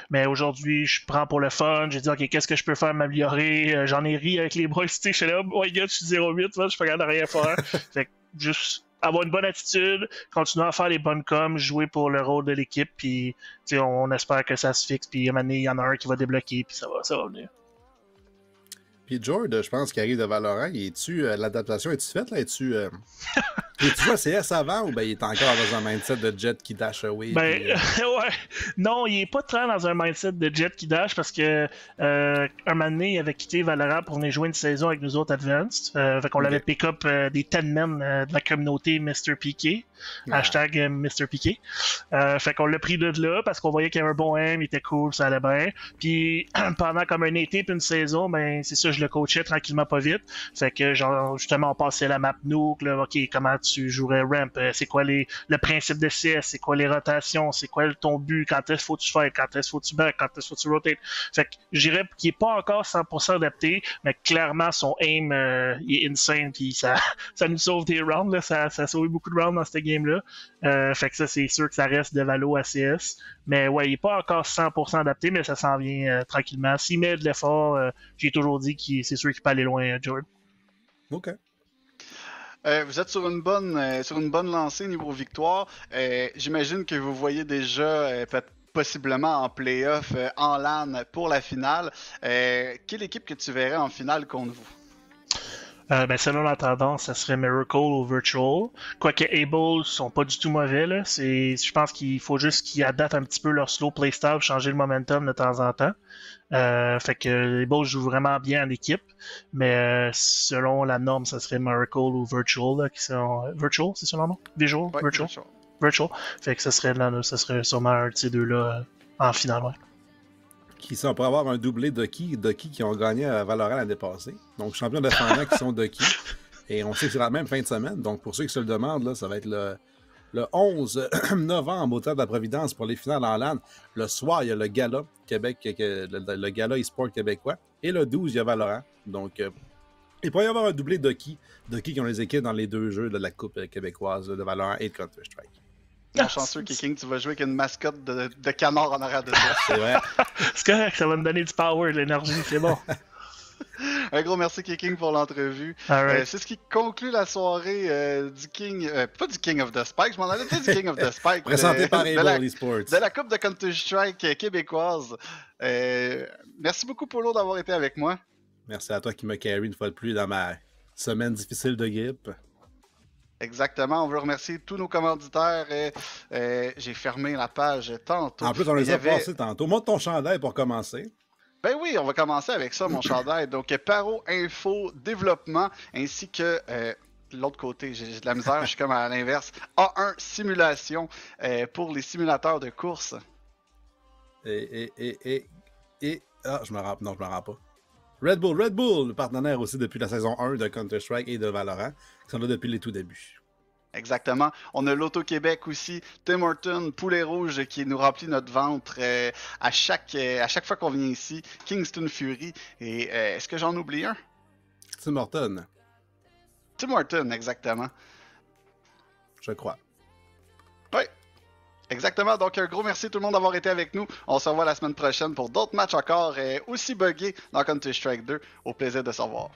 mais aujourd'hui, je prends pour le fun. J'ai dit, OK, qu'est-ce que je peux faire m'améliorer? J'en ai ri avec les boys, tu sais, je suis là, oh my god, je suis 0-8, je suis pas capable de rien faire. Fait que juste avoir une bonne attitude, continuer à faire les bonnes coms, jouer pour le rôle de l'équipe, puis on espère que ça se fixe, puis à un moment donné, il y en a un qui va débloquer, puis ça va venir. Puis Jord, je pense qu'il arrive de Valorant. L'adaptation est-tu faite, là? Es-tu joué à CS avant ou ben il est encore dans un mindset de Jet qui dash away? Ouais. Non, il est pas très dans un mindset de Jet qui dash parce que un moment donné, il avait quitté Valorant pour venir jouer une saison avec nous autres Advanced. Fait qu'on l'avait pick up des 10 men de la communauté Mr. Piqué. Hashtag Mr. Piqué. Fait qu'on l'a pris de là parce qu'on voyait qu'il avait un bon aim, il était cool, ça allait bien. Puis pendant comme un été puis une saison, ben c'est ça, je le coachais tranquillement pas vite. Fait que genre justement on passait la map nuke, là, ok, comment tu jouerais ramp, c'est quoi le principe de CS, c'est quoi les rotations, c'est quoi ton but, quand est-ce faut tu fight, quand est-ce faut tu back, quand est-ce faut tu rotate. Fait que je dirais qu'il est pas encore 100% adapté, mais clairement son aim il est insane, puis ça nous sauve des rounds, là, ça a sauvé beaucoup de rounds dans cette game-là. Fait que ça, c'est sûr que ça reste de Valo à CS. Mais ouais, il est pas encore 100% adapté, mais ça s'en vient tranquillement. S'il met de l'effort, j'ai toujours dit que c'est sûr qu'il peut aller loin, Jordan. OK. Vous êtes sur une bonne lancée niveau victoire. J'imagine que vous voyez déjà possiblement en playoff en LAN pour la finale. Quelle équipe que tu verrais en finale contre vous? Ben selon la tendance, ça serait Miracle ou Virtual. Quoique Able sont pas du tout mauvais, là. Je pense qu'il faut juste qu'ils adaptent un petit peu leur slow playstyle, changer le momentum de temps en temps. Fait que Able joue vraiment bien en équipe, mais selon la norme, ça serait Miracle ou Virtual, là, qui sont Virtual, c'est ça leur nom? Visual? Ouais, Virtual. Fait que ça serait sûrement un de ces deux-là en finale, ouais. Qui sont pour avoir un doublé Ducky qui ont gagné à Valorant l'année passée. Donc, champions défendants qui sont Ducky. Et on sait que c'est la même fin de semaine. Donc, pour ceux qui se le demandent, là, ça va être le 11 novembre au Théâtre de la Providence pour les finales en LAN. Le soir, il y a le gala Québec, le gala e-sport québécois. Et le 12, il y a Valorant. Donc, il pourrait y avoir un doublé Ducky qui ont les équipes dans les deux jeux de la Coupe québécoise de Valorant et de Counter-Strike. Mon chanceux Kicking, tu vas jouer avec une mascotte de canard en arrière de toi. C'est vrai. C'est correct, ça va me donner du power, de l'énergie, c'est bon. Un gros merci Kicking pour l'entrevue. Right. C'est ce qui conclut la soirée du King, pas du King of the Spike, je m'en allais dire du King of the Spike. Présenté par Able Esports. De la Coupe de Counter-Strike québécoise. Merci beaucoup Polo d'avoir été avec moi. Merci à toi qui me carry une fois de plus dans ma semaine difficile de grippe. Exactement, on veut remercier tous nos commanditaires. J'ai fermé la page tantôt. En plus, on les a passés tantôt. Montre ton chandail pour commencer. Ben oui, on va commencer avec ça, mon chandail. Donc, Paro Info Développement, ainsi que l'autre côté, j'ai de la misère, je suis comme à l'inverse. A1 Simulation pour les simulateurs de course. Je me rends pas. Red Bull, le partenaire aussi depuis la saison 1 de Counter-Strike et de Valorant, qui sont là depuis les tout débuts. Exactement. On a l'Auto-Québec aussi, Tim Horton, Poulet Rouge qui nous remplit notre ventre à chaque fois qu'on vient ici, Kingston Fury, et est-ce que j'en oublie un? Tim Horton. Tim Horton, exactement. Je crois. Oui. Exactement, donc un gros merci à tout le monde d'avoir été avec nous. On se revoit la semaine prochaine pour d'autres matchs encore aussi buggés dans Counter-Strike 2. Au plaisir de se revoir.